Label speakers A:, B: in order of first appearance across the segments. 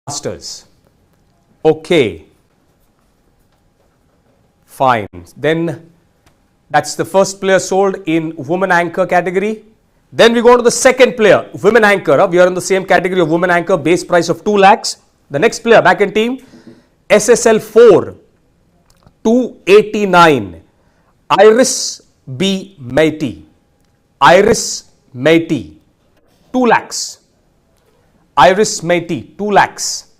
A: Blasters. Okay. Fine. Then that's the first player sold in women anchor category. Then we go to the second player, women anchor. We are in the same category of women anchor, base price of 2 lakhs. The next player, back in team, SSL 4, 289. Iris B. Meity. Iris Meity, 2 lakhs. Iris Meity, 2 lakhs.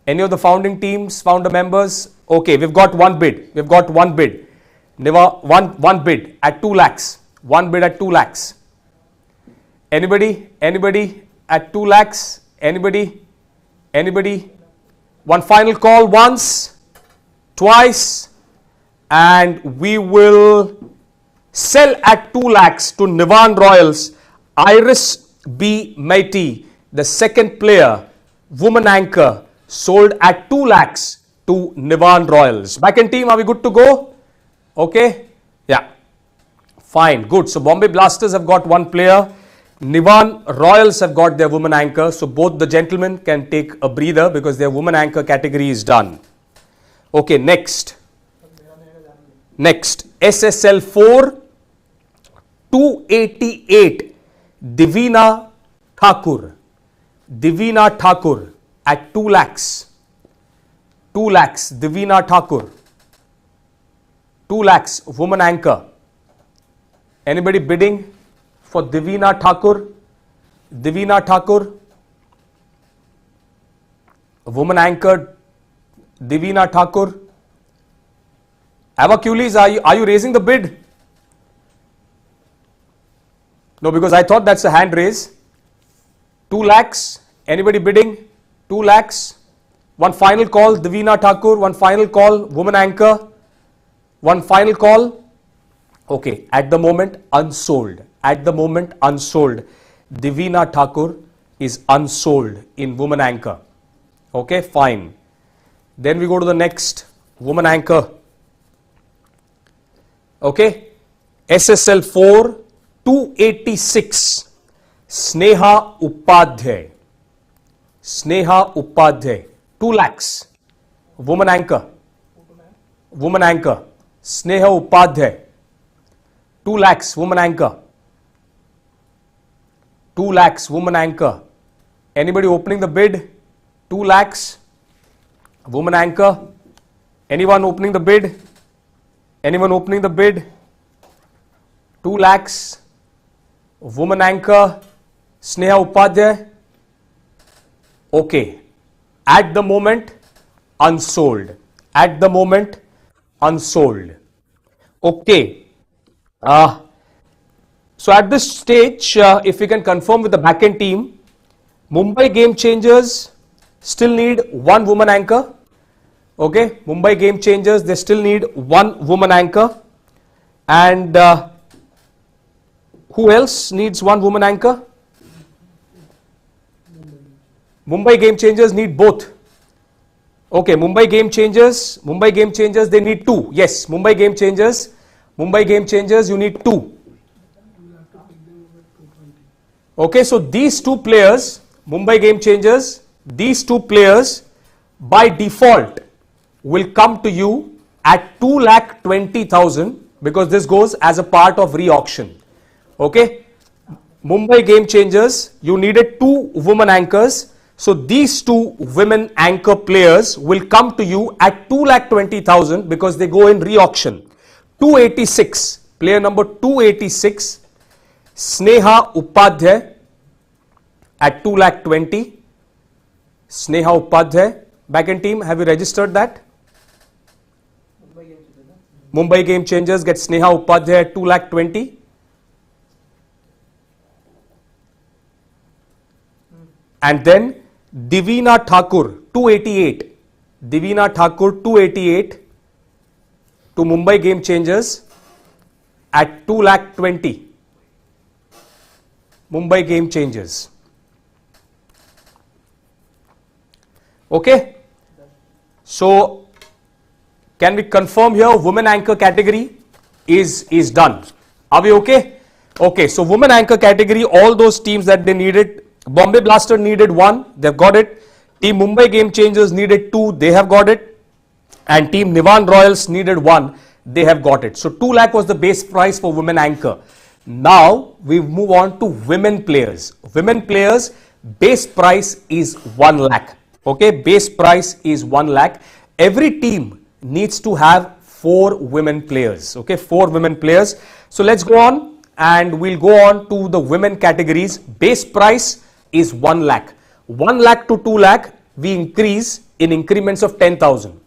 A: Any of the founding teams, founder members? Okay, we've got one bid. We've got one bid. One bid at 2 lakhs. One bid at 2 lakhs. Anybody? Anybody at 2 lakhs? Anybody? Anybody? One final call once, twice, and we will sell at 2 lakhs to Nivan Royals. Iris B. Meity, the second player, woman anchor, sold at 2 lakhs to Nivan Royals. Back in team, are we good to go? Okay? Yeah. Fine. Good. So Bombay Blasters have got one player. Nivan Royals have got their woman anchor. So both the gentlemen can take a breather because their woman anchor category is done. Okay, next. Next, SSL 4, 288. Divina Thakur. Divina Thakur at 2 lakhs. 2 lakhs. Divina Thakur. 2 lakhs. Woman anchor. Anybody bidding for Divina Thakur? Divina Thakur. Woman anchored. Divina Thakur. Avacules, are you raising the bid? No, because I thought that's a hand raise. 2 lakhs. Anybody bidding? 2 lakhs. One final call, Divina Thakur. One final call, woman anchor. One final call. Okay, at the moment, unsold. At the moment, unsold. Divina Thakur is unsold in woman anchor. Okay, fine. Then we go to the next woman anchor. Okay, SSL 4, 286. Sneha Upadhyay. Sneha Upadhyay. 2 lakhs. Woman anchor. Woman anchor. Sneha Upadhyay. 2 lakhs. Woman anchor. 2 lakhs. Woman anchor. Anybody opening the bid? 2 lakhs. Woman anchor. Anyone opening the bid? Anyone opening the bid? 2 lakhs. Woman anchor. Sneha Upadhyay. Okay. At the moment, unsold. At the moment, unsold. Okay. So at this stage, if we can confirm with the backend team, Mumbai Game Changers still need one woman anchor. Okay, Mumbai Game Changers, they still need one woman anchor. And who else needs one woman anchor? Mumbai Game Changers need both. Okay, Mumbai Game Changers, they need 2. Yes, Mumbai Game Changers, you need 2. Okay, so these 2 players, Mumbai Game Changers, these 2 players by default will come to you at 2,20,000 because this goes as a part of re-auction. Okay, Mumbai Game Changers, you needed 2 women anchors. So these 2 women anchor players will come to you at 2,20,000 because they go in re-auction. 286, player number 286, Sneha Upadhyay at 2,20,000. Sneha Upadhyay. Backend team, have you registered that? Mumbai Game Changers get Sneha Upadhyay at 2,20,000. And then Divina Thakur 288. Divina Thakur 288 to Mumbai Game Changers at 2,20,000. Mumbai Game Changers. Okay. So can we confirm here women anchor category is done? Are we okay? Okay, so women anchor category, all those teams that they needed, Bombay Blaster needed 1, they've got it. Team Mumbai Game Changers needed 2, they have got it. And Team Nivan Royals needed 1, they have got it. So 2 lakh was the base price for women anchor. Now we move on to women players. Women players, base price is 1 lakh. Okay, base price is 1 lakh. Every team needs to have 4 women players. Okay, 4 women players. So let's go on and we'll go on to the women categories. Base price is 1 lakh. 1 lakh to 2 lakh, we increase in increments of 10,000.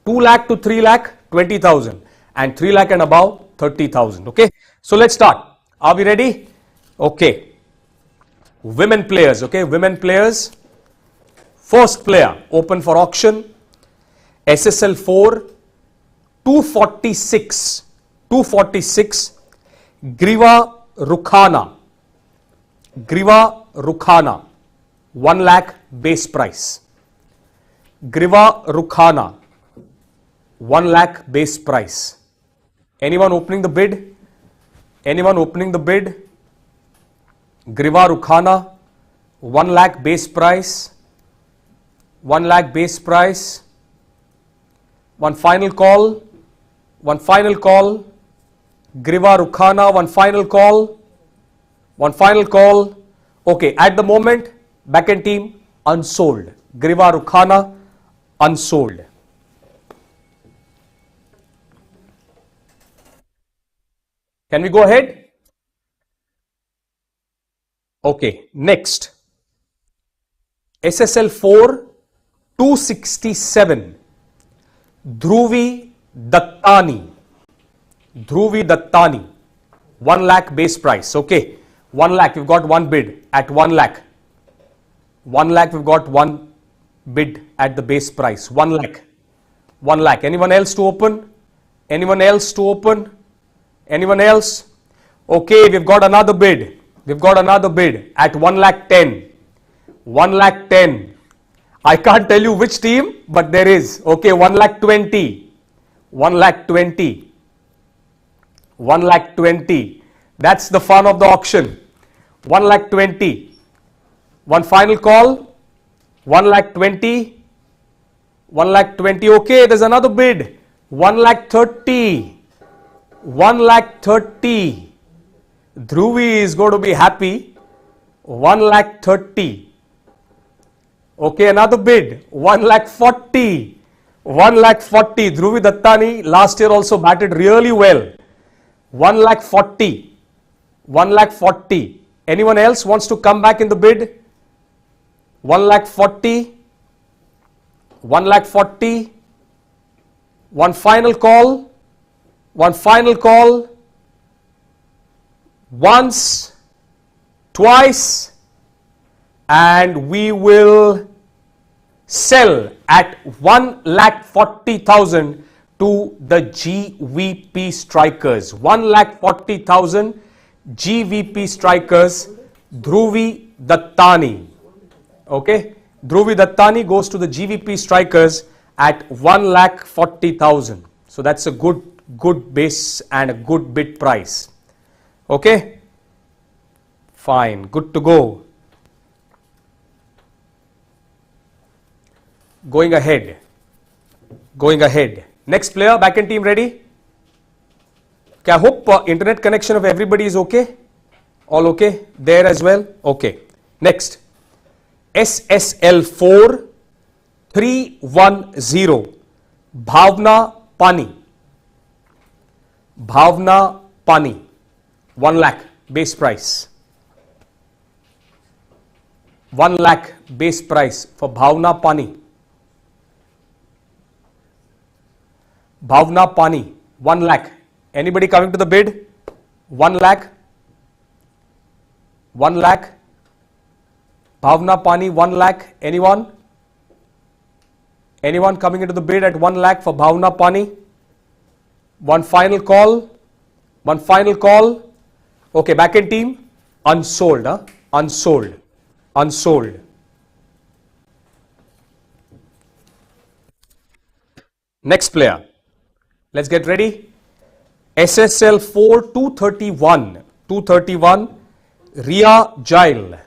A: 2 lakh to 3 lakh, 20,000. And 3 lakh and above, 30,000. Okay, so let's start. Are we ready? Okay. Women players. Okay, women players. First player, open for auction. SSL 4, 246. Griva Rukhana. 1 lakh base price. Griva Rukhana, 1 lakh base price. Anyone opening the bid? Anyone opening the bid? Griva Rukhana, 1 lakh base price. 1 lakh base price. One final call. One final call. Griva Rukhana, one final call. One final call. Okay, at the moment, backend team, unsold. Griva Rukhana, unsold. Can we go ahead? Okay, next. SSL 4, 267. Dhruvi Dattani. 1 lakh base price. Okay, 1 lakh, we've got one bid at 1 lakh. 1 lakh, we've got one bid at the base price. 1 lakh. 1 lakh. Anyone else to open? Anyone else to open? Anyone else? Okay, we've got another bid. We've got another bid at 1 lakh 10. 1 lakh 10. I can't tell you which team, but there is. Okay, 1 lakh 20. 1 lakh 20. 1 lakh 20. That's the fun of the auction. 1 lakh 20. One final call. 1 lakh 20. 1 lakh 20. Okay, there's another bid. 1 lakh 30. 1 lakh 30. Dhruvi is going to be happy. 1 lakh 30. Okay, another bid. 1 lakh 40. 1 lakh 40. Dhruvi Dattani last year also batted really well. 1 lakh 40. 1 lakh 40. Anyone else wants to come back in the bid? 1 lakh 40. 1 lakh 40. One final call. One final call. Once, twice, and we will sell at 1,40,000 to the GVP strikers. 1,40,000 GVP strikers. Dhruvi Dattani. Okay, Dhruvi Dattani goes to the GVP strikers at 1,40,000. So that's a good base and a good bid price. Okay, fine, good to go. Going ahead. Next player, backend team ready? Okay, I hope internet connection of everybody is okay. All okay there as well? Okay. Next, SSL 4, 310. Bhavna Pani. 1 lakh base price. 1 lakh base price for Bhavna Pani. 1 lakh. Anybody coming to the bid? 1 lakh. 1 lakh. Bhavna Pani, 1 lakh. Anyone? Anyone coming into the bid at 1 lakh for Bhavna Pani? One final call. One final call. Okay, backend team, unsold. Unsold. Next player. Let's get ready. SSL 4, 231. Ria Jail.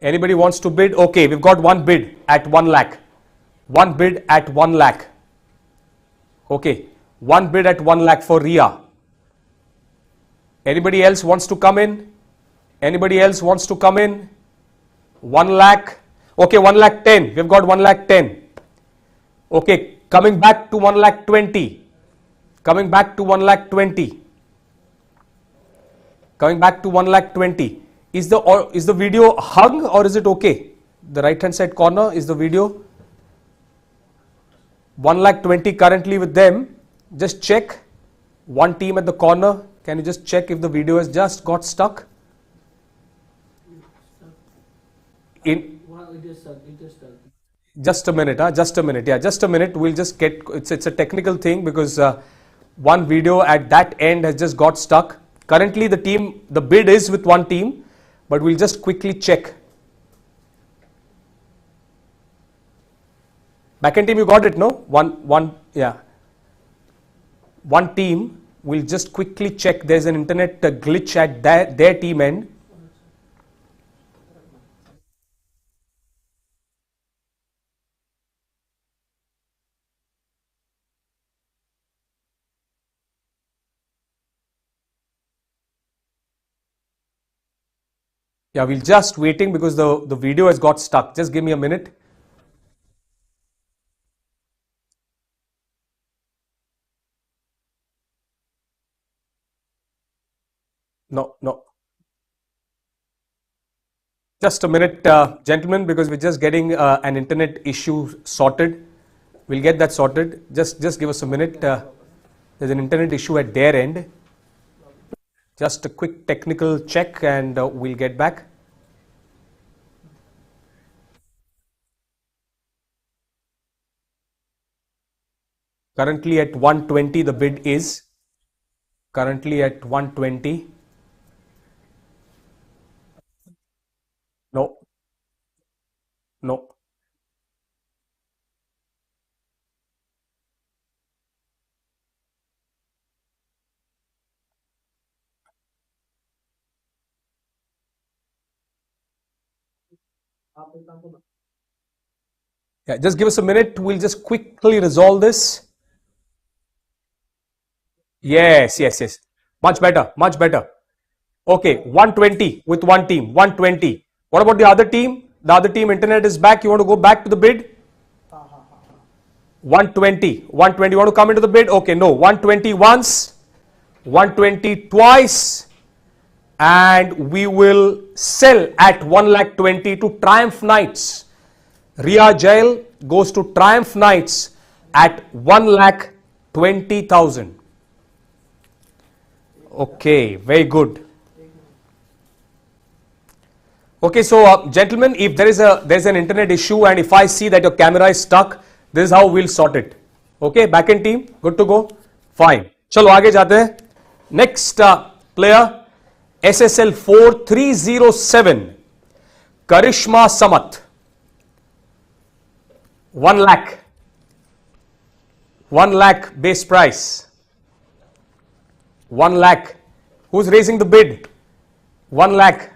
A: Anybody wants to bid? Okay, we've got one bid at 1 lakh. One bid at 1 lakh. Okay, one bid at 1 lakh for Ria. Anybody else wants to come in? Anybody else wants to come in? 1 lakh. Okay, 1 lakh 10. We've got 1 lakh 10. Okay, coming back to 1 lakh 20. Coming back to 1 lakh 20. Coming back to 1 lakh 20. Is the video hung or is it okay? The right hand side corner is the video. 1 lakh 20 currently with them. Just check. One team at the corner. Can you just check if the video has just got stuck? Just a minute, just a minute. Yeah, just a minute. We'll just get. It's a technical thing because one video at that end has just got stuck. Currently, the bid is with one team, but we'll just quickly check. Backend team, you got it, no? Yeah. One team. We'll just quickly check. There's an internet glitch at their team end. Yeah, we'll just waiting because the video has got stuck. Just give me a minute. No. Just a minute, gentlemen, because we're just getting an internet issue sorted. We'll get that sorted. Just give us a minute. There's an internet issue at their end. Just a quick technical check and we'll get back. Currently at 120 the bid is. Currently at 120. No. Yeah, just give us a minute. We'll just quickly resolve this. Yes. Much better. Okay, 120 with one team, 120. What about the other team? The other team internet is back. You want to go back to the bid? 120. You want to come into the bid? Okay, no. 120 once, 120 twice, and we will sell at 1 lakh 20 to Triumph Knights. Ria Jail goes to Triumph Knights at 1 lakh 20,000. Okay, very good. Okay, so gentlemen, if there's an internet issue and if I see that your camera is stuck, this is how we'll sort it. Okay, backend team, good to go? Fine. Chalo, आगे जाते हैं. Next player, SSL 4307, Karishma Samat. 1 lakh. 1 lakh base price. 1 lakh. Who's raising the bid? 1 lakh.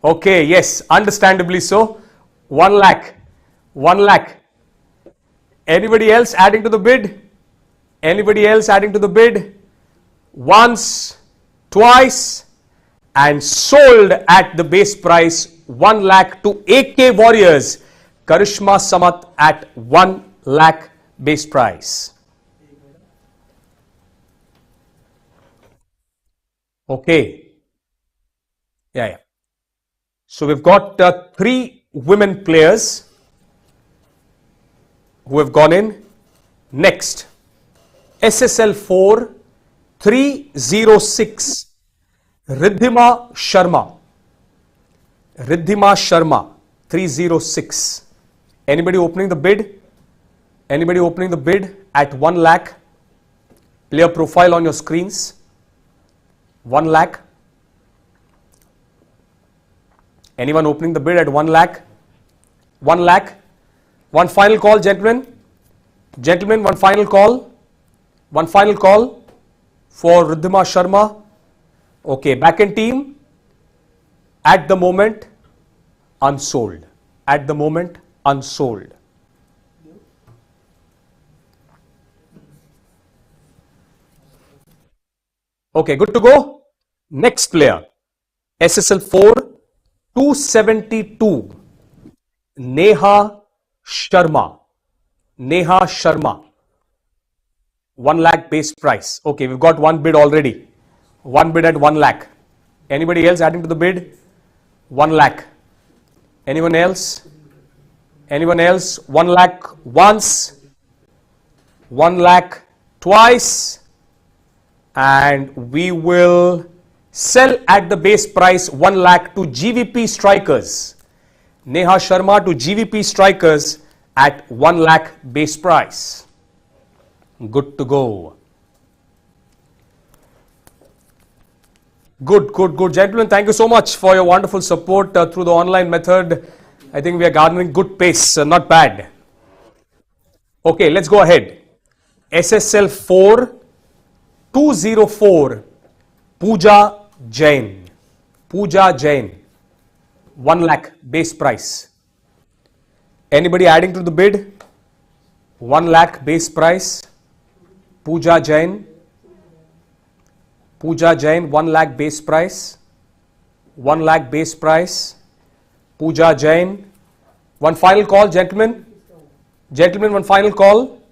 A: Okay, yes, understandably so. 1 lakh. 1 lakh. Anybody else adding to the bid? Anybody else adding to the bid? Once, twice, and sold at the base price 1 lakh to AK Warriors. Karishma Samat at 1 lakh base price. Okay. Yeah. So we've got 3 women players who have gone in. Next, SSL 4 306, Riddhima Sharma. Riddhima Sharma 306. Anybody opening the bid? Anybody opening the bid at 1 lakh? Player profile on your screens. 1 lakh. Anyone opening the bid at 1 lakh? 1 lakh. One final call, gentlemen. Gentlemen, one final call. One final call for Riddhima Sharma. Okay, backend team. At the moment, unsold. At the moment, unsold. Okay, good to go. Next player. SSL 4, 272. Neha Sharma. Neha Sharma. 1 lakh base price. Okay, we've got one bid already. One bid at 1 lakh. Anybody else adding to the bid? 1 lakh. Anyone else? Anyone else? 1 lakh once, 1 lakh twice, and we will sell at the base price 1 lakh to GVP Strikers. Neha Sharma to GVP Strikers at 1 lakh base price. Good to go. Good, good, good. Gentlemen, thank you so much for your wonderful support through the online method. I think we are garnering good pace, not bad. Okay, let's go ahead. SSL 4, 204. Pooja Jain. Pooja Jain. 1 lakh base price. Anybody adding to the bid? 1 lakh base price. Pooja Jain. Pooja Jain, 1 lakh base price. 1 lakh base price. Pooja Jain. One final call, gentlemen. Gentlemen, one final call.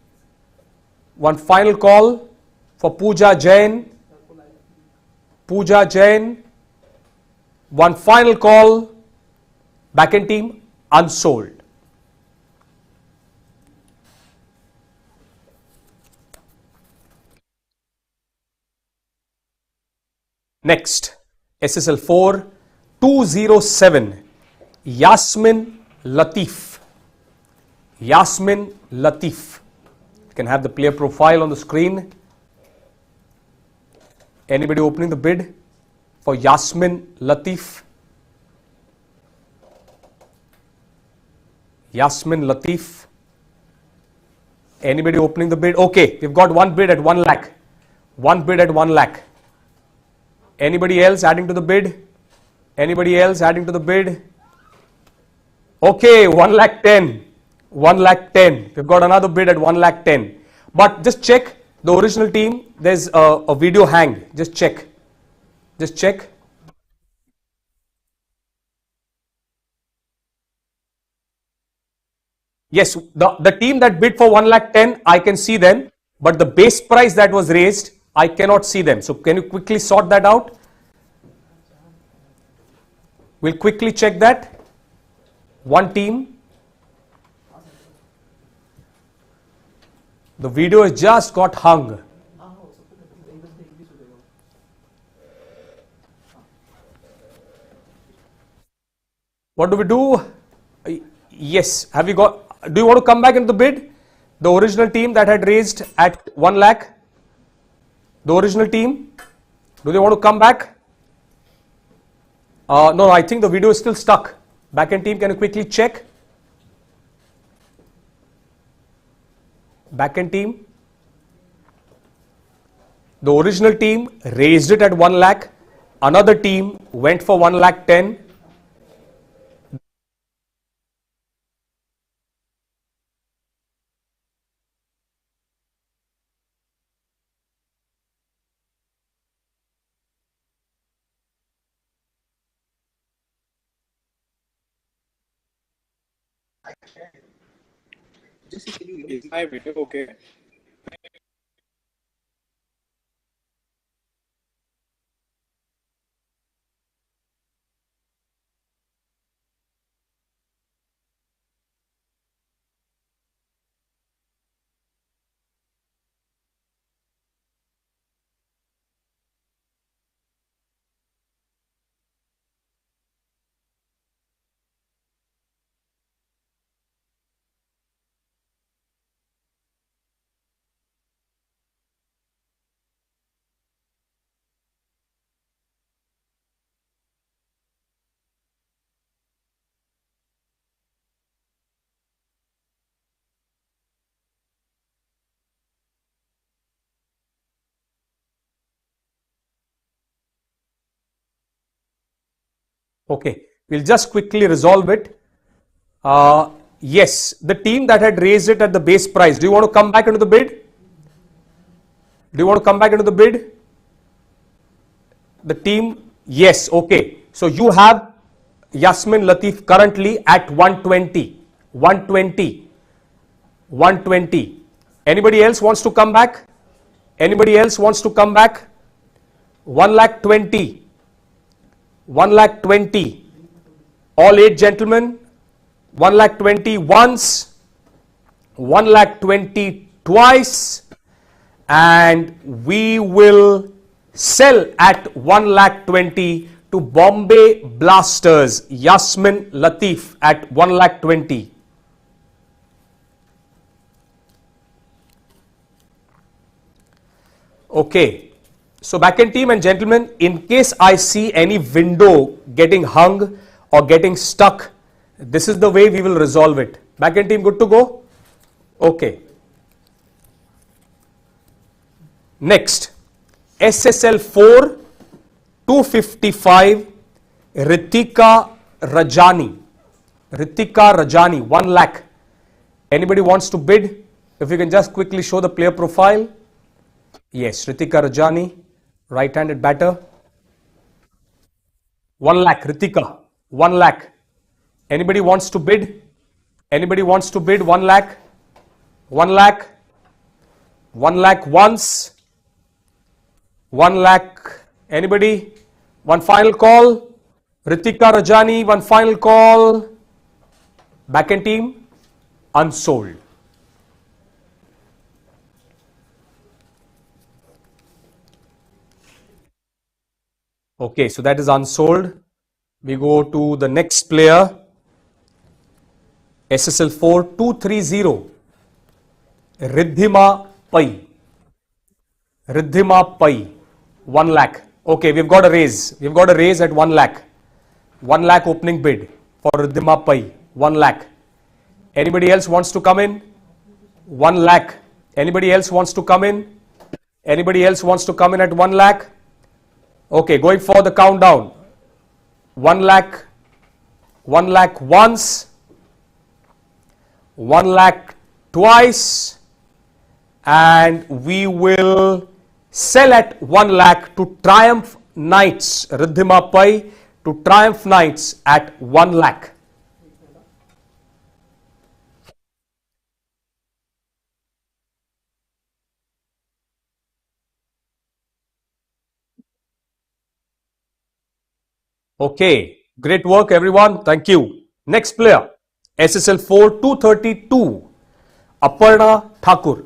A: One final call for Pooja Jain. Pooja Jain. One final call. Back end team, unsold. Next, SSL 4, 207. Yasmin Latif. Yasmin Latif. You can have the player profile on the screen. Anybody opening the bid for Yasmin Latif? Yasmin Latif. Anybody opening the bid? Okay, we've got one bid at 1 lakh. One bid at 1 lakh. Anybody else adding to the bid? Anybody else adding to the bid? Okay, 1 lakh 10. 1 lakh 10. We've got another bid at 1 lakh 10. But just check the original team. There's a video hang. Just check. Just check. Yes, the team that bid for 1 lakh 10, I can see them. But the base price that was raised, I cannot see them. So can you quickly sort that out? We'll quickly check that. One team. The video has just got hung. What do we do? Yes. Have you got? Do you want to come back into the bid? The original team that had raised at 1 lakh. The original team. Do they want to come back? No, I think the video is still stuck. Backend team, can you quickly check? Backend team. The original team raised it at 1 lakh. Another team went for 1 lakh 10.
B: Is my video okay?
A: Okay, we'll just quickly resolve it. Yes, the team that had raised it at the base price, do you want to come back into the bid? Do you want to come back into the bid? The team, yes, okay. So you have Yasmin Latif currently at 120, 120, 120. Anybody else wants to come back? Anybody else wants to come back? 1,20,000, 1,20,000. All 8 gentlemen, 1,20,000 once, 1,20,000 twice, and we will sell at 1,20,000 to Bombay Blasters, Yasmin Latif at 1,20,000. Okay, so backend team and gentlemen, in case I see any window getting hung or getting stuck, this is the way we will resolve it. Backend team, good to go? Okay. Next, SSL 4, 255, Ritika Rajani. Ritika Rajani, 1 lakh. Anybody wants to bid? If you can just quickly show the player profile. Yes, Ritika Rajani, right-handed batter. 1 lakh, Ritika, 1 lakh. Anybody wants to bid? Anybody wants to bid 1 lakh? 1 lakh. 1 lakh once. 1 lakh. Anybody? One final call. Ritika Rajani, one final call. Backend team, unsold. Okay, so that is unsold. We go to the next player. SSL 4, 230. Riddhima Pai. Riddhima Pai. 1 lakh. Okay, we've got a raise. We've got a raise at 1 lakh. 1 lakh opening bid for Riddhima Pai. 1 lakh. Anybody else wants to come in? 1 lakh. Anybody else wants to come in? Anybody else wants to come in at 1 lakh? Okay, going for the countdown. 1 lakh. 1 lakh once. 1 lakh twice. And we will sell at 1 lakh to Triumph Knights. Riddhima Pai to Triumph Knights at 1 lakh. Okay, great work everyone. Thank you. Next player, SSL 4, 232, Aparna Thakur.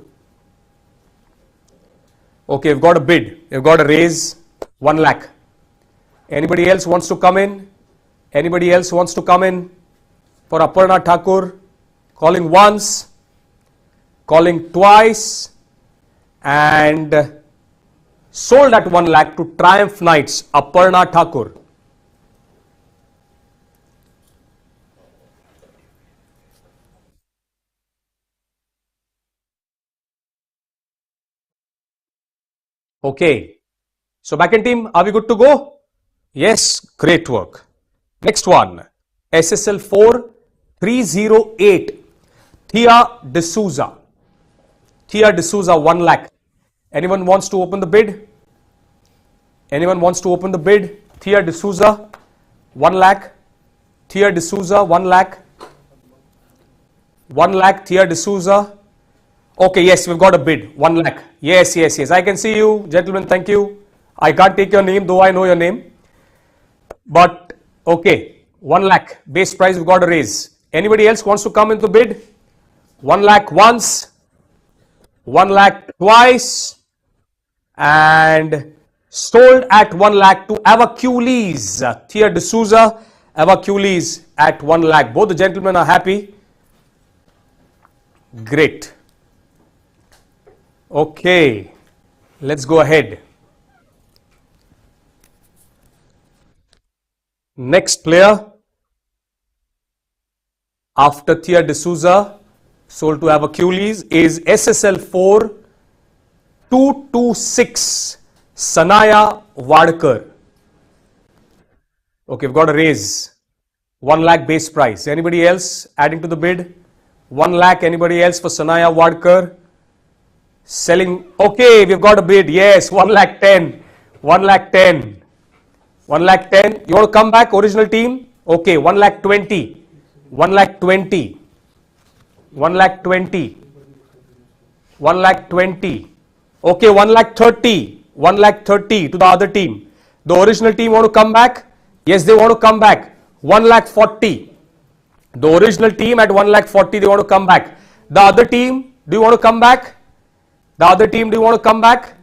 A: Okay, we've got a bid. We've got a raise, 1 lakh. Anybody else wants to come in? Anybody else wants to come in for Aparna Thakur? Calling once, calling twice, and sold at 1 lakh to Triumph Knights, Aparna Thakur. Okay, so backend team, are we good to go? Yes, great work. Next one, SSL 4, 308, Thea D'Souza. Thea D'Souza, 1 lakh. Anyone wants to open the bid? Anyone wants to open the bid? Thea D'Souza, 1 lakh. Thea D'Souza, 1 lakh. 1 lakh, Thea D'Souza. Okay, yes, we've got a bid, 1 lakh. Yes, yes, yes. I can see you, gentlemen. Thank you. I can't take your name, though I know your name. But, okay, 1 lakh. Base price, we've got a raise. Anybody else wants to come into bid? 1 lakh once. 1 lakh twice. And sold at 1 lakh to Avacules. Thea D'Souza, Avacules at 1 lakh. Both the gentlemen are happy. Great. Okay, let's go ahead. Next player after Thea D'Souza, sold to Avacules, is SSL 4, 226, Sanaya Wadkar. Okay, we've got a raise. 1 lakh base price. Anybody else adding to the bid? 1 lakh. Anybody else for Sanaya Wadkar? Selling. Okay, we've got a bid. Yes, 1 lakh 10. 1 lakh 10. 1 lakh 10. You want to come back, original team? Okay, 1 lakh 20. 1 lakh 20. 1 lakh 20. 1 lakh 20. Okay, 1 lakh 30. 1 lakh 30 to the other team. The original team want to come back? Yes, they want to come back. 1 lakh 40. The original team at 1 lakh 40, they want to come back. The other team, do you want to come back? The other team, do you want to come back?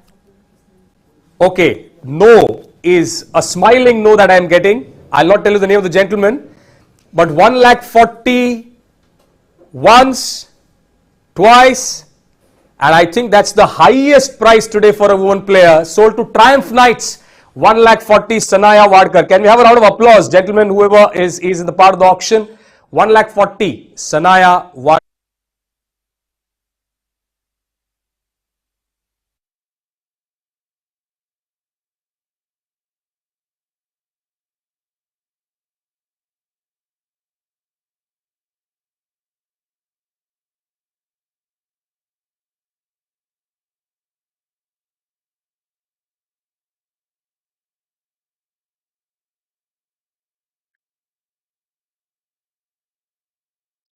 A: Okay, no is a smiling no that I am getting. I'll not tell you the name of the gentleman. But 1 lakh 40 once, twice, and I think that's the highest price today for a woman player. Sold to Triumph Knights. 1 lakh 40 Sanaya Wadkar. Can we have a round of applause, gentlemen, whoever is in the part of the auction? 1 lakh 40 Sanaya Wadkar.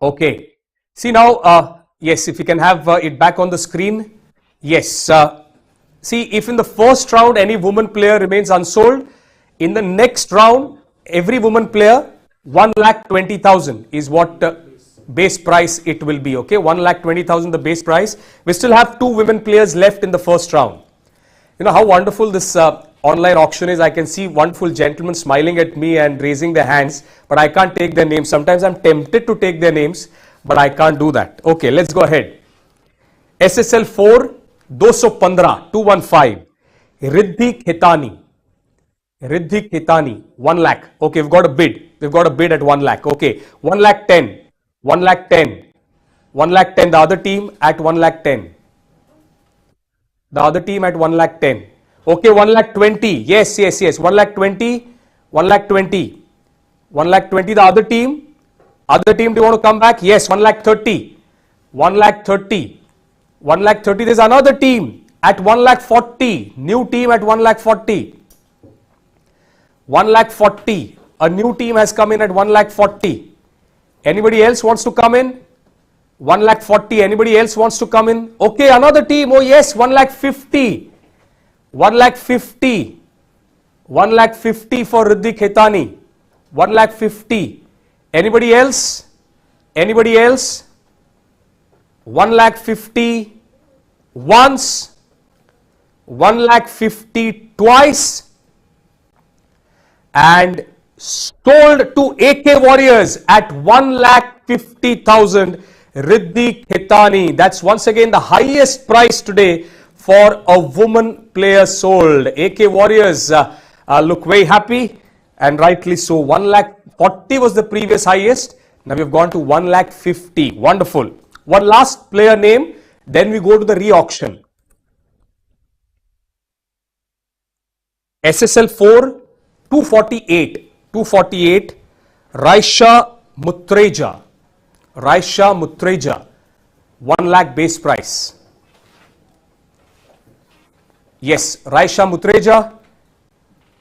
A: Okay. See now, yes, if you can have it back on the screen. Yes. See, if in the first round any woman player remains unsold, in the next round, every woman player, 1 lakh 20,000 is what base price it will be. Okay, 1 lakh 20,000 the base price. We still have 2 women players left in the first round. You know how wonderful this online auction is. I can see wonderful gentlemen smiling at me and raising their hands, but I can't take their names. Sometimes I'm tempted to take their names, but I can't do that. Okay, let's go ahead. SSL 4, 215, 215. Riddhi Khitani. Riddhi Khitani, 1 lakh. Okay, we've got a bid. We've got a bid at 1 lakh. Okay, 1 lakh 10. 1 lakh 10. 1 lakh 10. The other team at 1 lakh 10. The other team at 1 lakh 10. Okay, 1 lakh 20. Yes, yes, yes. 1 lakh 20. 1 lakh 20. 1 lakh 20. The other team. Other team, do you want to come back? Yes, 1 lakh 30. 1 lakh 30. 1 lakh 30. There's another team at 1 lakh 40. New team at 1 lakh 40. 1 lakh 40. A new team has come in at 1 lakh 40. Anybody else wants to come in? 1 lakh 40. Anybody else wants to come in? Okay, another team. Oh yes, 1 lakh 50. 1 lakh 50. 1 lakh 50 for Riddhi Khitani. 1 lakh 50. Anybody else? Anybody else? 1 lakh 50 once. 1 lakh 50 twice. And sold to AK Warriors at 1 lakh 50,000. Riddhi Khitani. That's once again the highest price today for a woman player sold. AK Warriors look very happy, and rightly so. 1 lakh 40 was the previous highest. Now we've gone to 1 lakh 50. Wonderful. One last player name, then we go to the re-auction. SSL 4, 248. 248. Raisha Mutreja. Raisha Mutreja, 1 lakh base price. Yes, Raisha Mutreja.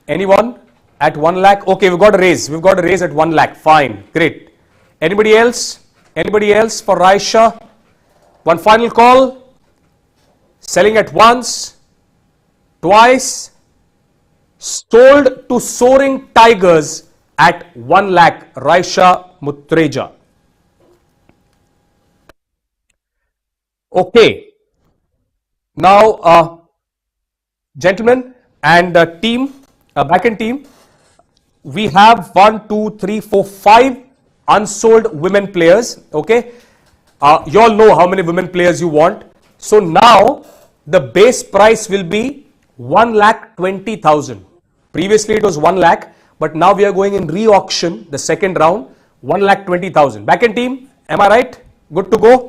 A: Anyone at 1 lakh? Okay, we've got a raise. We've got a raise at 1 lakh. Fine, great. Anybody else? Anybody else for Raisha? One final call. Selling at once, twice. Sold to Soaring Tigers at 1 lakh. Raisha Mutreja. Okay, now gentlemen and team, back-end team, we have 1, 2, 3, 4, 5 unsold women players. Okay, you all know how many women players you want. So now the base price will be 1 lakh 20,000. Previously it was 1 lakh, but now we are going in re-auction, the second round, 1 lakh 20,000. Back-end team, am I right? Good to go?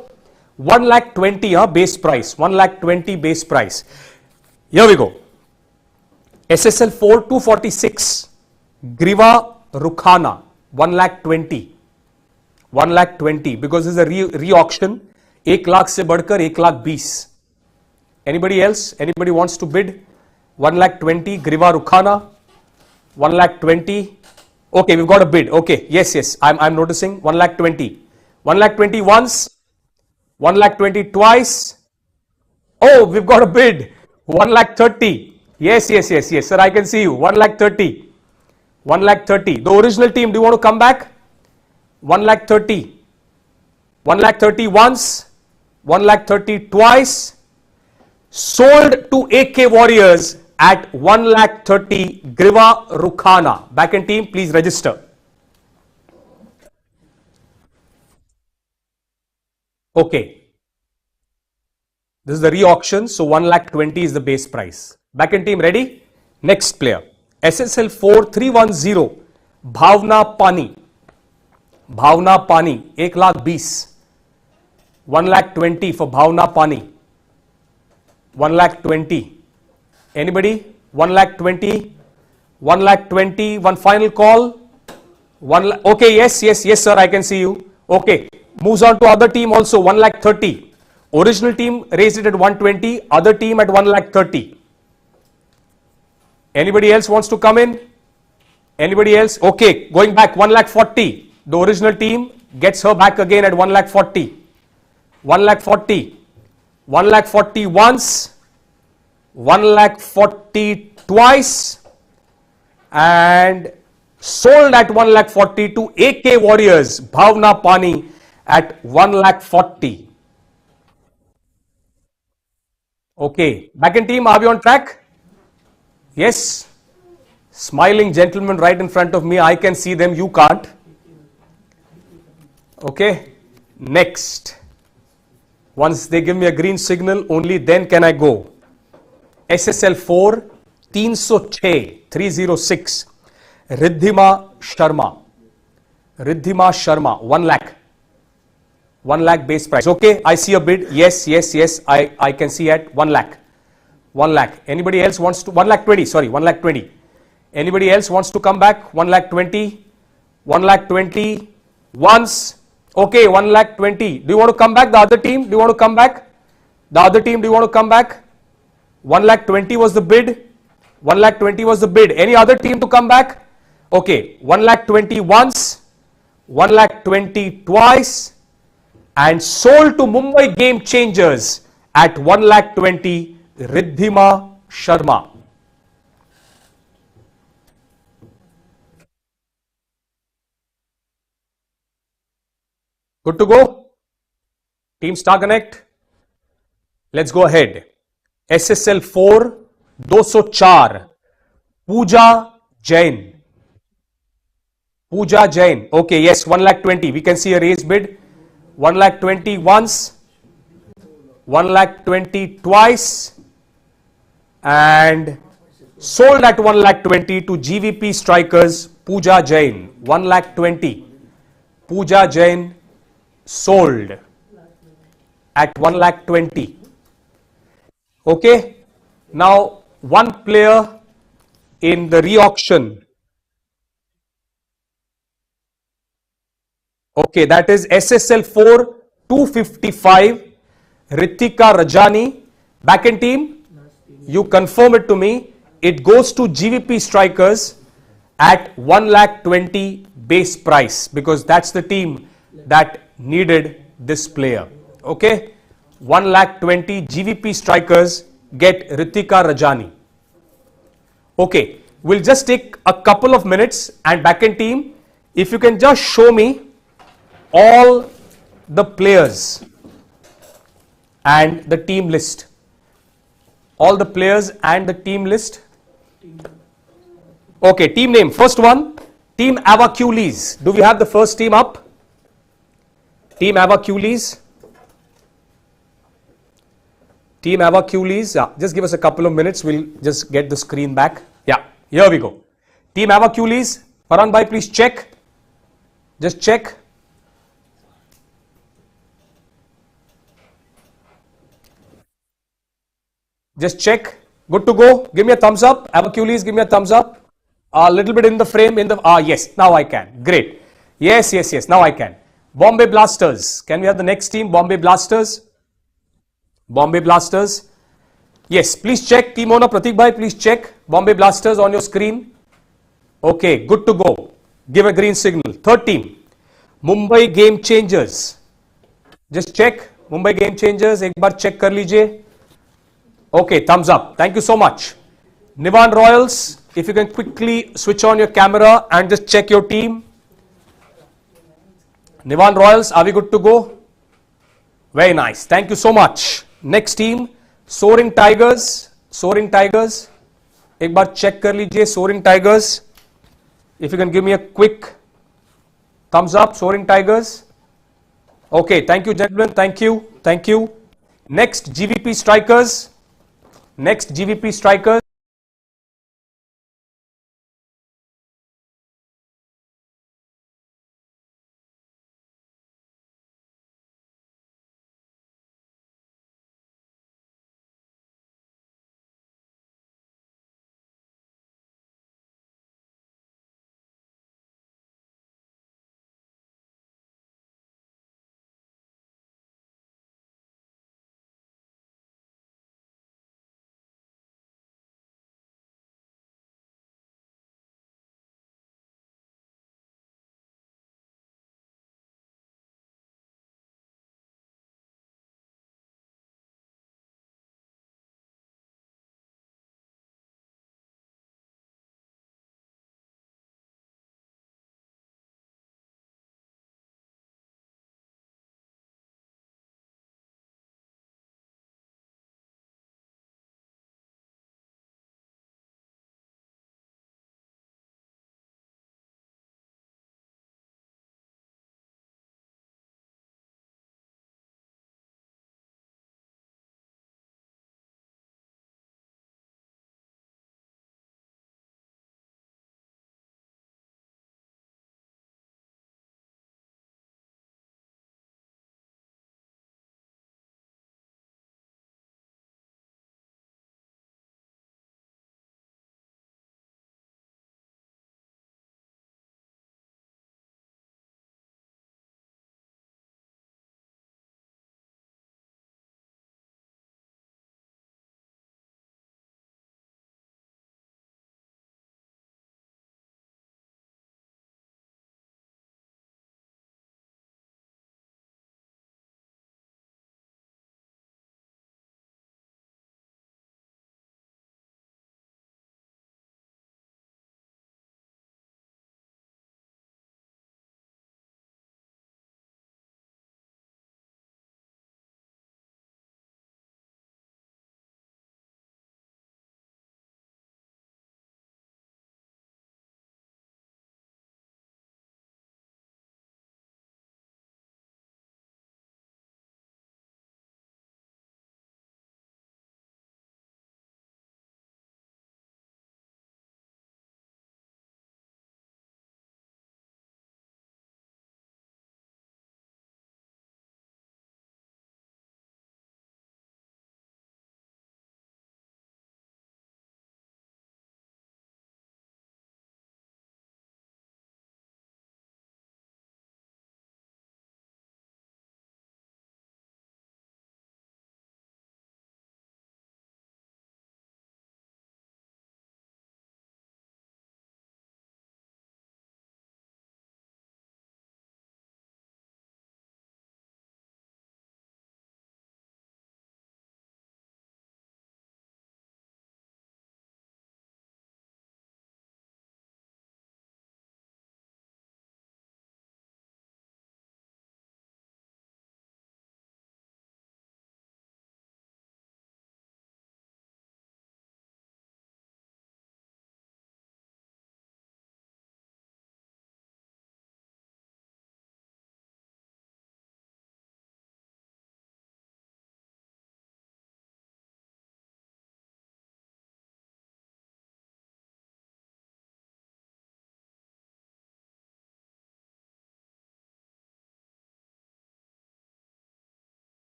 A: 1 lakh 20 base price. 1 lakh 20 base price. Here we go. SSL 4, 246. Griva Rukhana, 1,20,000. 1,20,000 because this is a re-auction. 1,00,000 से बढ़कर 1,20,000. Anybody else? Anybody wants to bid? 1,20,000. Griva Rukhana, 1,20,000. Okay, we've got a bid. Okay, yes. I'm noticing 1,20,000. 1,20,000 once. 1,20,000 twice. Oh, we've got a bid. 1,30,000. Yes, sir. I can see you. 1,30,000. 1,30,000. The original team, do you want to come back? 1,30,000. 1,30,000 once. 1,30,000 twice. Sold to AK Warriors at 1,30,000. Griva Rukhana. Back end team, please register. Okay. This is the re-auction, so 1,20,000 is the base price. Back end team ready? Next player. SSL 4310. Bhavna Pani. Bhavna Pani. 1,20,000. 1,20,000 for Bhavna Pani. 1,20,000. Anybody? 1,20,000. 1,20,000. One final call. Okay, yes, sir. I can see you. Okay. Moves on to other team also. 1,30,000. Original team raised it at 120, other team at 1,30,000. Anybody else wants to come in? Anybody else? Okay, going back 1,40,000. The original team gets her back again at 1,40,000. 1,40,000. 1,40,000 once. 1,40,000 twice. And sold at 1,40,000 to AK Warriors. Bhavna Pani at 1,40,000. Okay, back end team, are we on track? Yes. Smiling gentlemen right in front of me. I can see them, you can't. Okay, next. Once they give me a green signal, only then can I go. SSL 4, 306. Riddhima Sharma. Riddhima Sharma, 1,00,000. 1,00,000 base price. Okay, I see a bid. Yes. I can see at 1,00,000. 1,00,000. Anybody else wants to? 1,20,000. Sorry, 1,20,000. Anybody else wants to come back? 1,20,000. 1,20,000 once. Okay, 1,20,000. Do you want to come back? The other team, do you want to come back? The other team, do you want to come back? 1,20,000 was the bid. 1,20,000 was the bid. Any other team to come back? Okay, 1,20,000 once. 1,20,000 twice. And sold to Mumbai Game Changers at 1,20,000. Riddhima Sharma. Good to go? Team Star Connect. Let's go ahead. SSL 4, 204. Pooja Jain. Pooja Jain. Okay, yes, 1,20,000. We can see a raised bid. 1,20,000 once. 1,20,000 twice. And sold at 1,20,000 to GVP Strikers. Pooja Jain. 1,20,000. Pooja Jain sold at 1,20,000. Okay. Now one player in the re-auction. Okay, that is SSL 4, 255. Ritika Rajani. Back end team, you confirm it to me. It goes to GVP Strikers at 1,20,000 base price because that's the team that needed this player. Okay, 1,20,000 GVP Strikers get Ritika Rajani. Okay, we'll just take a couple of minutes and back end team, if you can just show me all the players and the team list. All the players and the team list. Okay, team name. First one, Team Avacules. Do we have the first team up? Team Avacules. Team Avacules. Yeah, just give us a couple of minutes. We'll just get the screen back. Yeah, here we go. Team Avacules. Farhan bhai, please check. Just check. Just check. Good to go. Give me a thumbs up. Avacules, give me a thumbs up. A little bit in the frame, yes, now I can. Great. Yes, now I can. Bombay Blasters. Can we have the next team? Bombay Blasters. Bombay Blasters. Yes, please check. Team owner Pratik Bhai, please check. Bombay Blasters on your screen. Okay, good to go. Give a green signal. Third team. Mumbai Game Changers. Just check. Mumbai Game Changers. एक बार check कर लीजिए. Okay, thumbs up. Thank you so much. Nivan Royals, if you can quickly switch on your camera and just check your team. Nivan Royals, are we good to go? Very nice. Thank you so much. Next team, Soaring Tigers. Soaring Tigers. एक बार check कर लीजिए Soaring Tigers. If you can give me a quick thumbs up, Soaring Tigers. Okay, thank you, gentlemen. Thank you. Thank you. Next, GVP Strikers. Next, GVP Strikers.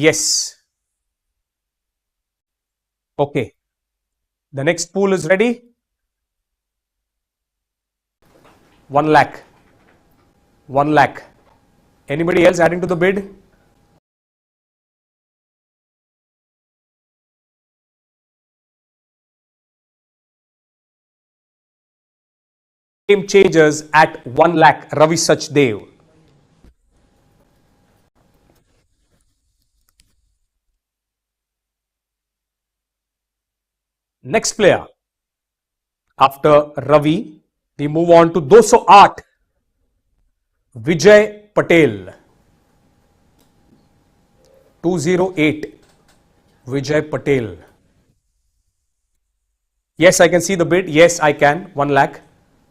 A: Yes. Okay. The next pool is ready. 1 lakh. 1 lakh. Anybody else adding to the bid? Game changers at 1 lakh. Ravi Sachdev. Next player. After Ravi, we move on to 208. Vijay Patel. 208. Vijay Patel. Yes, I can see the bid. Yes, I can. 1 lakh.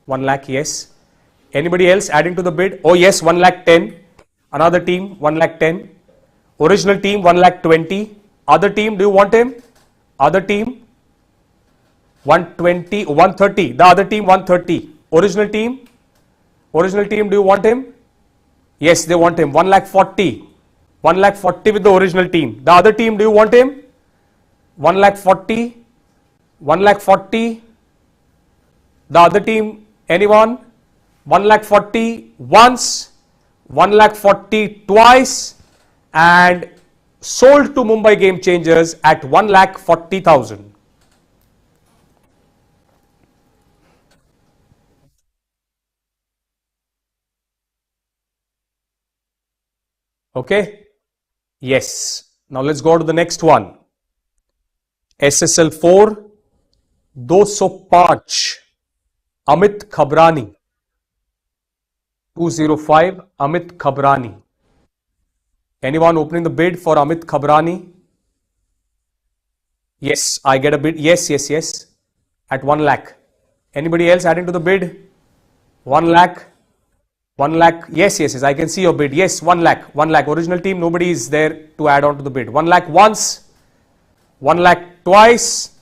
A: 1 lakh, yes. Anybody else adding to the bid? Oh, yes, 1 lakh 10. Another team, 1 lakh 10. Original team, 1 lakh 20. Other team, do you want him? Other team, 120, 130. The other team, 130. Original team, do you want him? Yes, they want him. 1 lakh 40. 1 lakh 40 with the original team. The other team, do you want him? 1 lakh 40. 1 lakh 40. The other team, anyone? 1 lakh 40 once, 1 lakh 40 twice, and sold to Mumbai Game Changers at 1 lakh 40,000. Okay? Yes. Now let's go to the next one. SSL 4, 205, Amit Khabrani. 205, Amit Khabrani. Anyone opening the bid for Amit Khabrani? Yes, I get a bid. Yes, yes, yes. At 1 lakh. Anybody else adding to the bid? 1 lakh. 1 lakh. Yes, yes, yes. I can see your bid. Yes, 1 lakh. 1 lakh. Original team, nobody is there to add on to the bid. 1 lakh once. 1 lakh twice.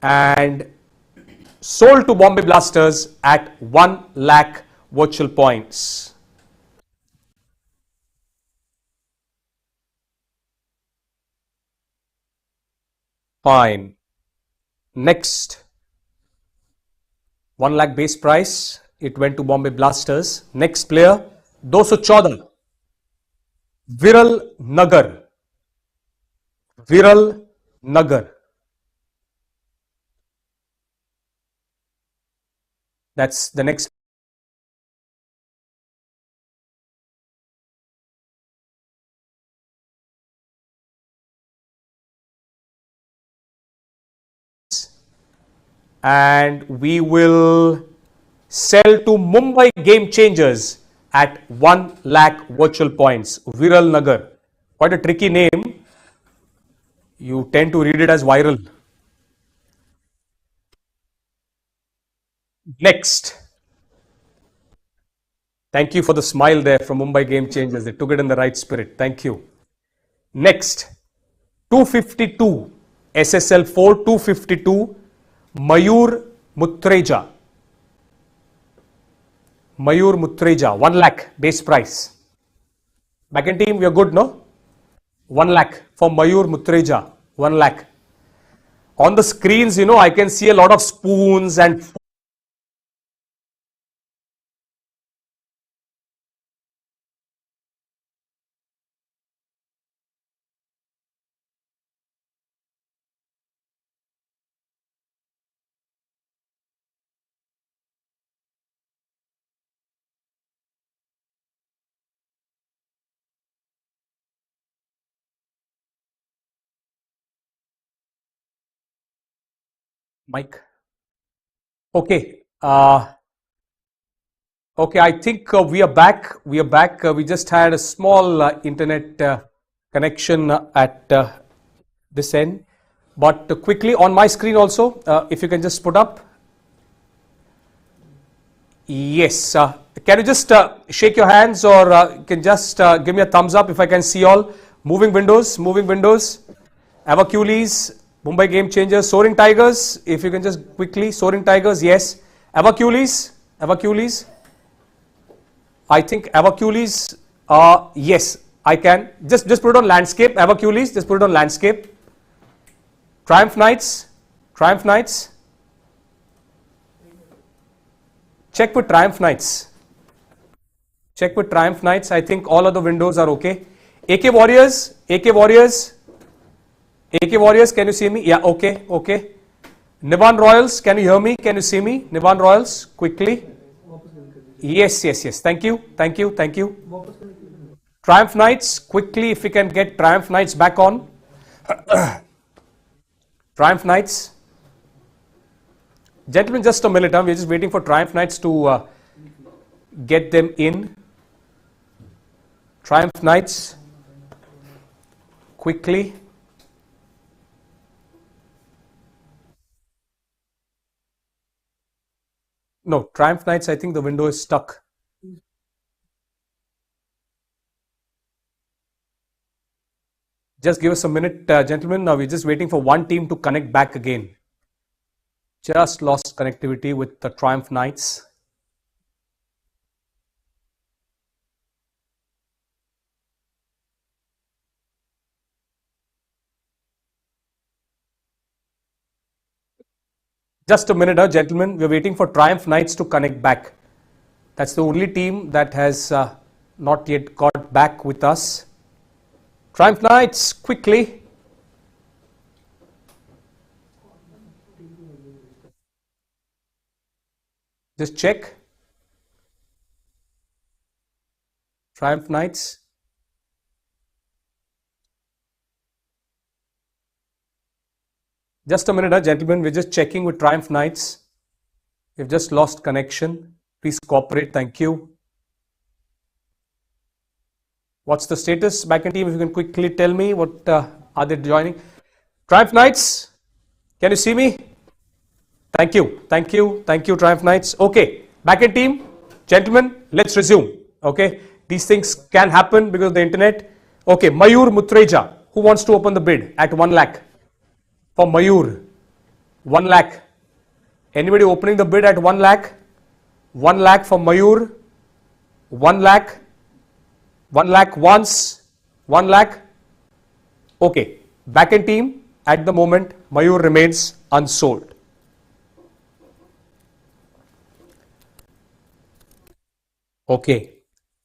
A: And sold to Bombay Blasters at 1 lakh virtual points. Fine. Next. 1 lakh base price. It went to Bombay Blasters. Next player. 214. Viral Nagar. Viral Nagar. That's the next. And we will sell to Mumbai Game Changers at 1 lakh virtual points. Viral Nagar. Quite a tricky name. You tend to read it as viral. Next. Thank you for the smile there from Mumbai Game Changers. They took it in the right spirit. Thank you. Next. 252. SSL 4 252. Mayur Mutreja. Mayur Mutreja. 1 lakh base price. Backend team, we are good, no? 1 lakh for Mayur Mutreja. 1 lakh. On the screens, I can see a lot of spoons and Mike. Okay. Okay, I think we are back. We are back. We just had a small internet connection at this end. But quickly on my screen also, if you can just put up. Yes. Can you just shake your hands, or you can just give me a thumbs up if I can see all. Moving windows, moving windows. Avacules, Mumbai Game Changers, Soaring Tigers. If you can just quickly, Soaring Tigers, yes. Avacules, Avacules. I think Avacules, yes. I can. Just put it on landscape. Avacules, just put it on landscape. Triumph Knights. Triumph Knights. Check with Triumph Knights. Check with Triumph Knights. I think all other windows are okay. AK Warriors. AK Warriors. AK Warriors, can you see me? Yeah, okay, okay. Nivan Royals, can you hear me? Can you see me? Nivan Royals, quickly. Yes, yes, yes. Thank you, thank you, thank you. Triumph Knights, quickly, if we can get Triumph Knights back on. Triumph Knights. Gentlemen, just a minute. We're just waiting for Triumph Knights to get them in. Triumph Knights. Quickly. No, Triumph Knights, I think the window is stuck. Just give us a minute, gentlemen. Now we're just waiting for one team to connect back again. Just lost connectivity with the Triumph Knights. Just a minute, gentlemen. We're waiting for Triumph Knights to connect back. That's the only team that has not yet got back with us. Triumph Knights, quickly. Just check. Triumph Knights. Just a minute, gentlemen. We're just checking with Triumph Knights. We've just lost connection. Please cooperate. Thank you. What's the status? Back in team, if you can quickly tell me what are they joining? Triumph Knights, can you see me? Thank you. Thank you. Thank you, Triumph Knights. Okay. Back in team, gentlemen, let's resume. Okay. These things can happen because of the internet. Okay. Mayur Mutreja, who wants to open the bid at 1 lakh? For Mayur, 1 lakh. Anybody opening the bid at 1 lakh? 1 lakh for Mayur. 1 lakh. 1 lakh once. 1 lakh. Okay. Back end team, at the moment, Mayur remains unsold. Okay.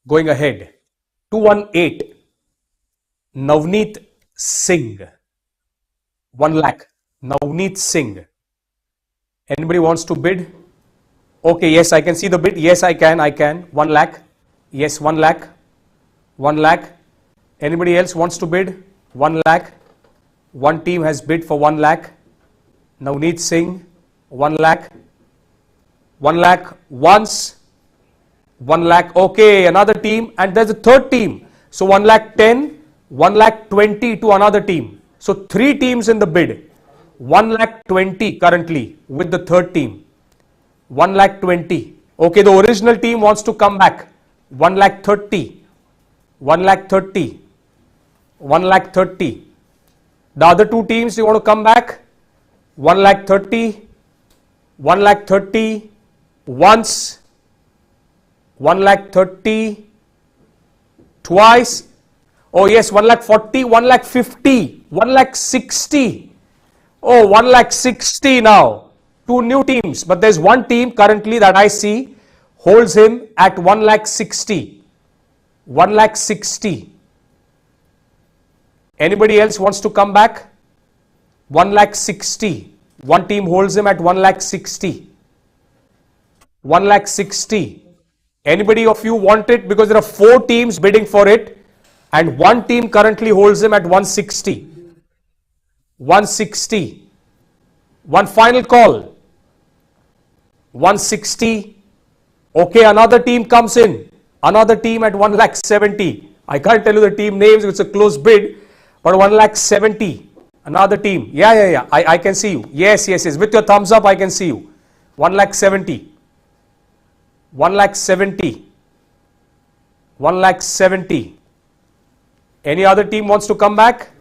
A: Going ahead. 218. Navneet Singh. 1 lakh. Navneet Singh. Anybody wants to bid? Okay, yes, I can see the bid. Yes, I can. 1 lakh. Yes, 1 lakh. 1 lakh. Anybody else wants to bid? 1 lakh. One team has bid for 1 lakh. Navneet Singh. 1 lakh. 1 lakh once. 1 lakh. Okay, another team. And there's a third team. So 1 lakh 10. 1 lakh 20 to another team. So 3 teams in the bid. 1 lakh 20 currently with the third team. 1 lakh 20. Okay, the original team wants to come back. 1 lakh 30. 1 lakh 30. 1 lakh 30. The other 2 teams, you want to come back? 1 lakh 30. 1 lakh 30. Once. 1 lakh 30. Twice. Oh yes, 1 lakh 40, 1 lakh 50, 1 lakh 60. Oh, 1 lakh 60 now. 2 new teams, but there's one team currently that I see holds him at 1 lakh 60. 1 lakh 60. Anybody else wants to come back? 1 lakh 60. One team holds him at 1 lakh 60. 1 lakh 60. Anybody of you want it? Because there are 4 teams bidding for it. And one team currently holds him at 160. 160. One final call. 160. Okay, another team comes in. Another team at 1 lakh 70. I can't tell you the team names, it's a close bid. But 1 lakh 70. Another team. Yeah. I can see you. Yes. With your thumbs up, I can see you. 1 lakh 70. 1 lakh 70. 1 lakh 70. Any other team wants to come back?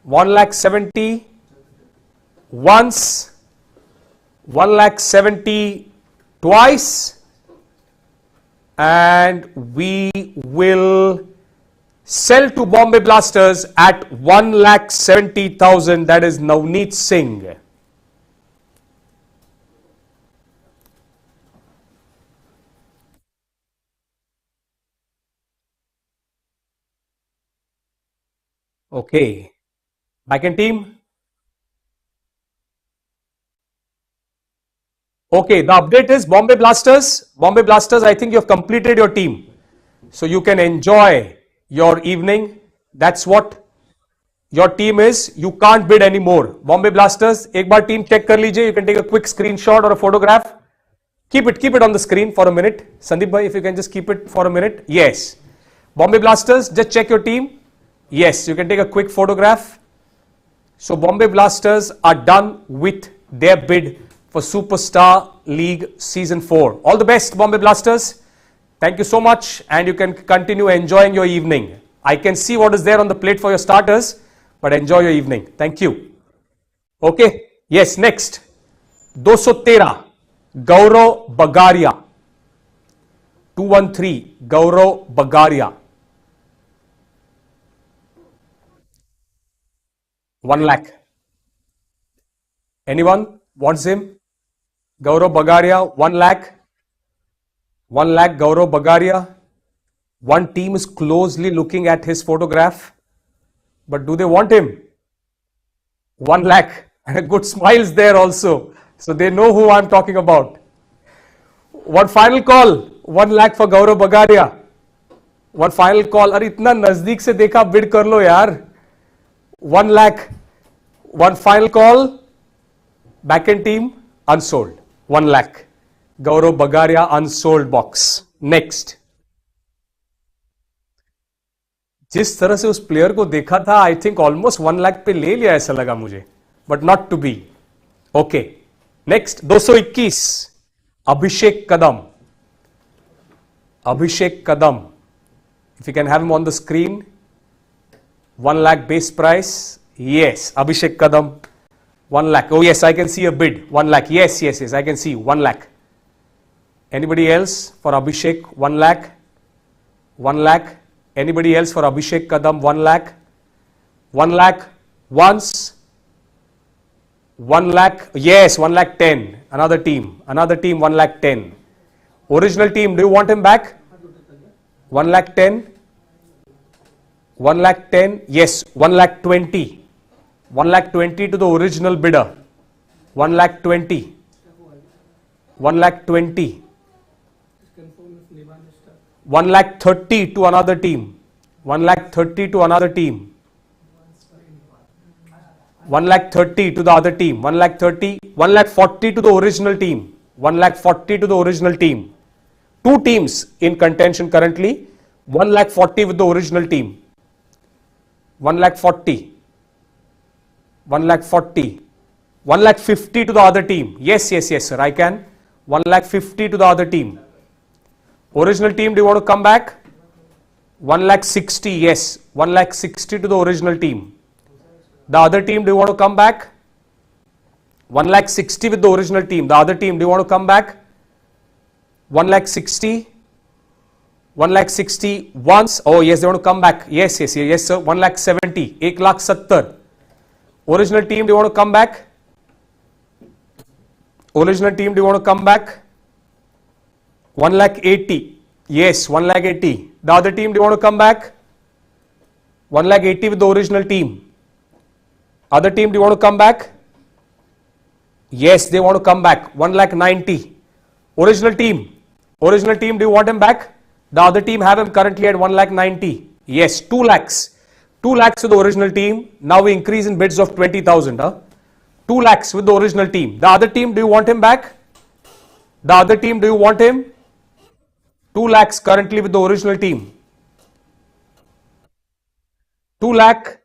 A: 1 lakh 70. Once. 1 lakh 70 twice. And we will Sell to Bombay Blasters at 1,70,000. That is Navneet Singh. Okay. Back in team. Okay, the update is Bombay Blasters. Bombay Blasters, I think you have completed your team. So you can enjoy your evening. That's what your team is. You can't bid anymore. Bombay Blasters, एक बार team check कर लीजिए. You can take a quick screenshot or a photograph. Keep it on the screen for a minute. Sandeep bhai, if you can just keep it for a minute. Yes. Bombay Blasters, just check your team. Yes, you can take a quick photograph. So Bombay Blasters are done with their bid for Superstar League Season 4. All the best, Bombay Blasters. Thank you so much, and you can continue enjoying your evening. I can see what is there on the plate for your starters, but enjoy your evening. Thank you. Okay. Yes, next. 213. Gaurav Bagaria. 213. Gaurav Bagaria. 1 lakh. Anyone wants him? Gaurav Bagaria, 1 lakh. 1 lakh, Gaurav Bagaria. One team is closely looking at his photograph. But do they want him? 1 lakh. And a good smiles there also. So they know who I'm talking about. One final call. 1 lakh for Gaurav Bagaria. One final call. अरे इतना नजदीक से देखा bid कर लो यार. 1 lakh. One final call. Back end team. Unsold. 1 lakh. Gaurav Bagaria unsold box. Next. जिस तरह से उस प्लेयर को देखा था, आई थिंक ऑलमोस्ट 1 लाख पे ले लिया ऐसा लगा मुझे, but not to be. Okay, next 221. Abhishek Kadam. Abhishek Kadam. If you can have him on the screen. 1 lakh base price. Yes, Abhishek Kadam. 1 lakh. Oh yes, I can see a bid. 1 lakh. Yes, I can see 1 lakh. Anybody else for Abhishek? 1 lakh. 1 lakh. Anybody else for Abhishek Kadam? 1 lakh. 1 lakh once. 1 lakh. Yes, 1 lakh 10. Another team. 1 lakh 10. Original team, do you want him back? 1 lakh 10. 1 lakh 10. Yes, 1 lakh 20. 1 lakh 20 to the original bidder. 1 lakh 20. 1 lakh 20. 1 lakh 30 to another team. 1 lakh 30 to another team. 1 lakh 30 to the other team. 1 lakh 30. 1 lakh 40 to the original team. 1 lakh 40 to the original team. Two teams in contention currently. 1 lakh 40 with the original team. 1 lakh 40. 1 lakh 40. 1 lakh 50 to the other team. Yes, sir, I can. 1 lakh 50 to the other team. Original team, do you want to come back? 1 lakh 60, yes. 1 lakh 60 to the original team. The other team, do you want to come back? 1 lakh 60 with the original team. The other team, do you want to come back? 1 lakh 60. 1 lakh 60 once. Oh yes, they want to come back. Yes, sir. 1 lakh 70. 1 lakh 70. Original team, do you want to come back? Original team, do you want to come back? 1 lakh 80. Yes, 1 lakh 80. The other team, do you want to come back? 1 lakh 80 with the original team. Other team, do you want to come back? Yes, they want to come back. 1 lakh 90. Original team, do you want him back? The other team have him currently at 1 lakh 90. Yes, 2 lakhs. 2 lakhs with the original team. Now we increase in bids of 20,000. 2 lakhs with the original team. The other team, do you want him back? The other team, do you want him? 2 lakhs currently with the original team. 2 lakh.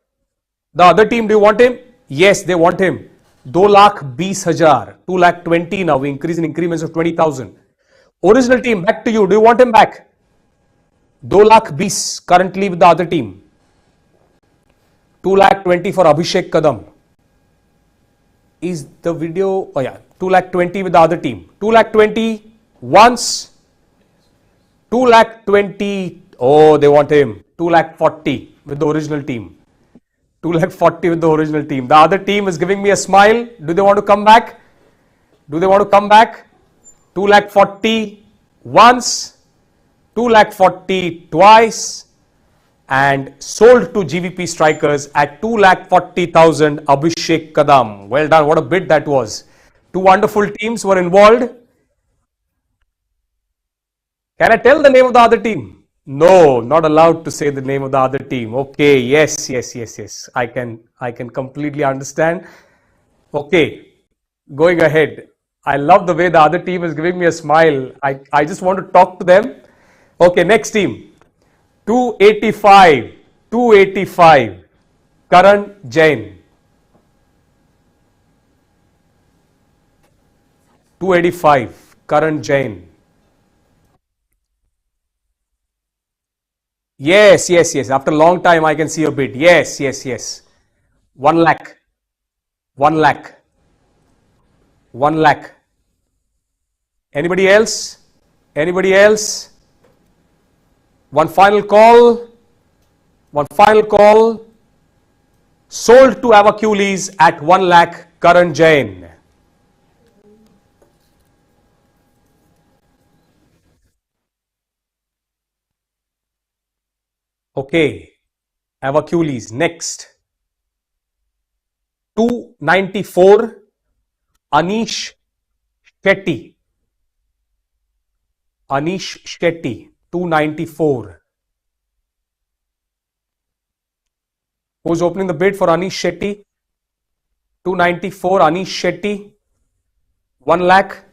A: The other team, do you want him? Yes, they want him. 2 lakh 20,000. 2 lakh 20 now. We increase in increments of 20,000. Original team, back to you. Do you want him back? 2 lakh 20 currently with the other team. 2 lakh 20 for Abhishek Kadam. Is the video? Oh yeah, 2 lakh 20 with the other team. 2 lakh 20 once. 2 lakh 20. Oh, they want him. 2,40,000 with the original team. 2,40,000 with the original team. The other team is giving me a smile. Do they want to come back? Do they want to come back? 2,40,000 once, 2,40,000 twice, and sold to GVP Strikers at 2,40,000. Abhishek Kadam. Well done. What a bid that was. Two wonderful teams were involved. Can I tell the name of the other team? No, not allowed to say the name of the other team. Okay, yes. I can completely understand. Okay, going ahead. I love the way the other team is giving me a smile. I just want to talk to them. Okay, next team. 285. 285. Karan Jain. 285. Karan Jain. Yes. After a long time, I can see your bid. Yes. 1 lakh. 1 lakh. 1 lakh. Anybody else? Anybody else? One final call. One final call. Sold to Avacules at 1 lakh. Karan Jain. Okay. Avacules. Next. 294. Anish Shetty. Anish Shetty. 294. Who's opening the bid for Anish Shetty? 294. Anish Shetty. 1 lakh.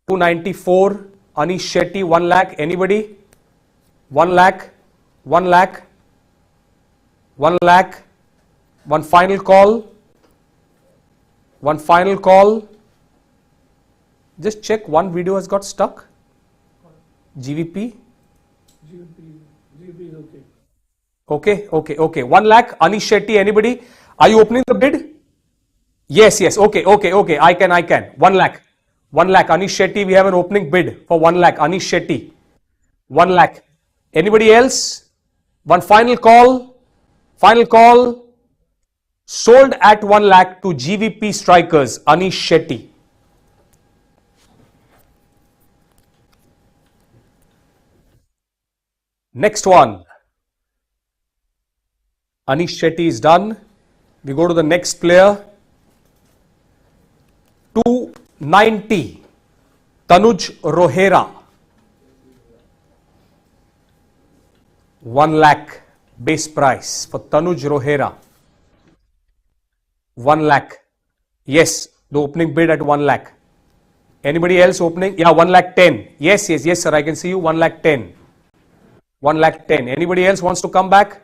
A: 294. Anish Shetty. 1 lakh. Anybody? 1 lakh. 1 lakh. 1 lakh. One final call. One final call. Just check, one video has got stuck. GVP. GVP is okay. Okay. 1 lakh. Anish Shetty. Anybody? Are you opening the bid? Yes. Okay. I can. 1 lakh. 1 lakh. Anish Shetty. We have an opening bid for 1 lakh. Anish Shetty. 1 lakh. Anybody else? One final call. Final call. Sold at 1 lakh to GVP Strikers. Anish Shetty. Next one. Anish Shetty is done. We go to the next player. 290. Tanuj Rohera. 1 lakh base price for Tanuj Rohera. 1 lakh. Yes, the opening bid at 1 lakh. Anybody else opening? Yeah, 1 lakh 10. Yes, sir. I can see you. 1 lakh 10. 1 lakh 10. Anybody else wants to come back?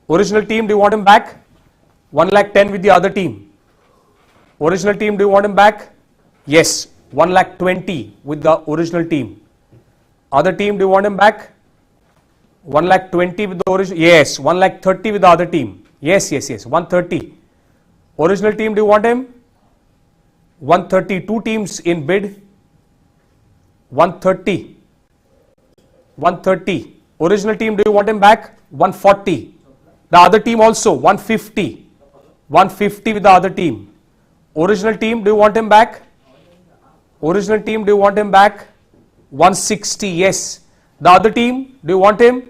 A: Original team, do you want him back? 1 lakh 10 with the other team. Original team, do you want him back? Yes. 1 lakh 20 with the original team. Other team, do you want him back? 1 lakh 20 with the original. Yes. 1 lakh 30 with the other team. Yes. 130. Original team, do you want him? 130. Two teams in bid. 130. 130. Original team, do you want him back? 140. The other team also. 150. 150 with the other team. Original team, do you want him back? Original team, do you want him back? 160. Yes. The other team, do you want him?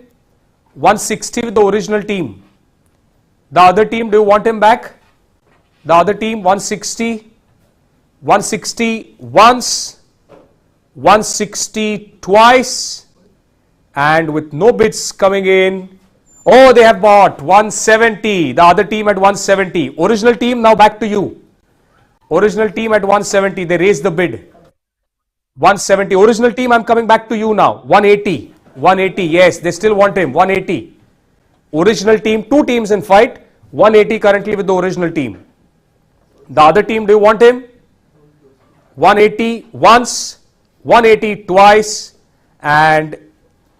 A: 160 with the original team. The other team, do you want him back? The other team, 160. 160 once. 160 twice. And with no bids coming in. Oh, they have bought 170. The other team at 170. Original team, now back to you. Original team at 170. They raised the bid. 170. Original team, I'm coming back to you now. 180. 180. Yes, they still want him. 180. Original team, two teams in fight. 180 currently with the original team. The other team, do you want him? 180 once. 180 twice. And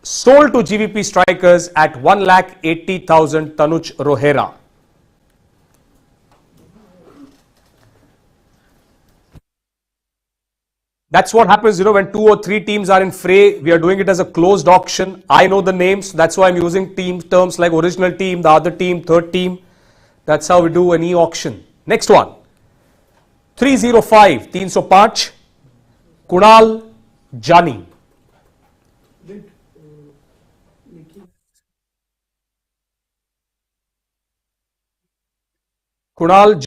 A: sold to GVP Strikers at 1,80,000. Tanuj Rohera. That's what happens, when 2 or 3 teams are in fray. We are doing it as a closed auction. I know the names. That's why I'm using team terms like original team, the other team, third team. That's how we do an e-auction. Next one. 305, 305. Kunal Jani. Kunal.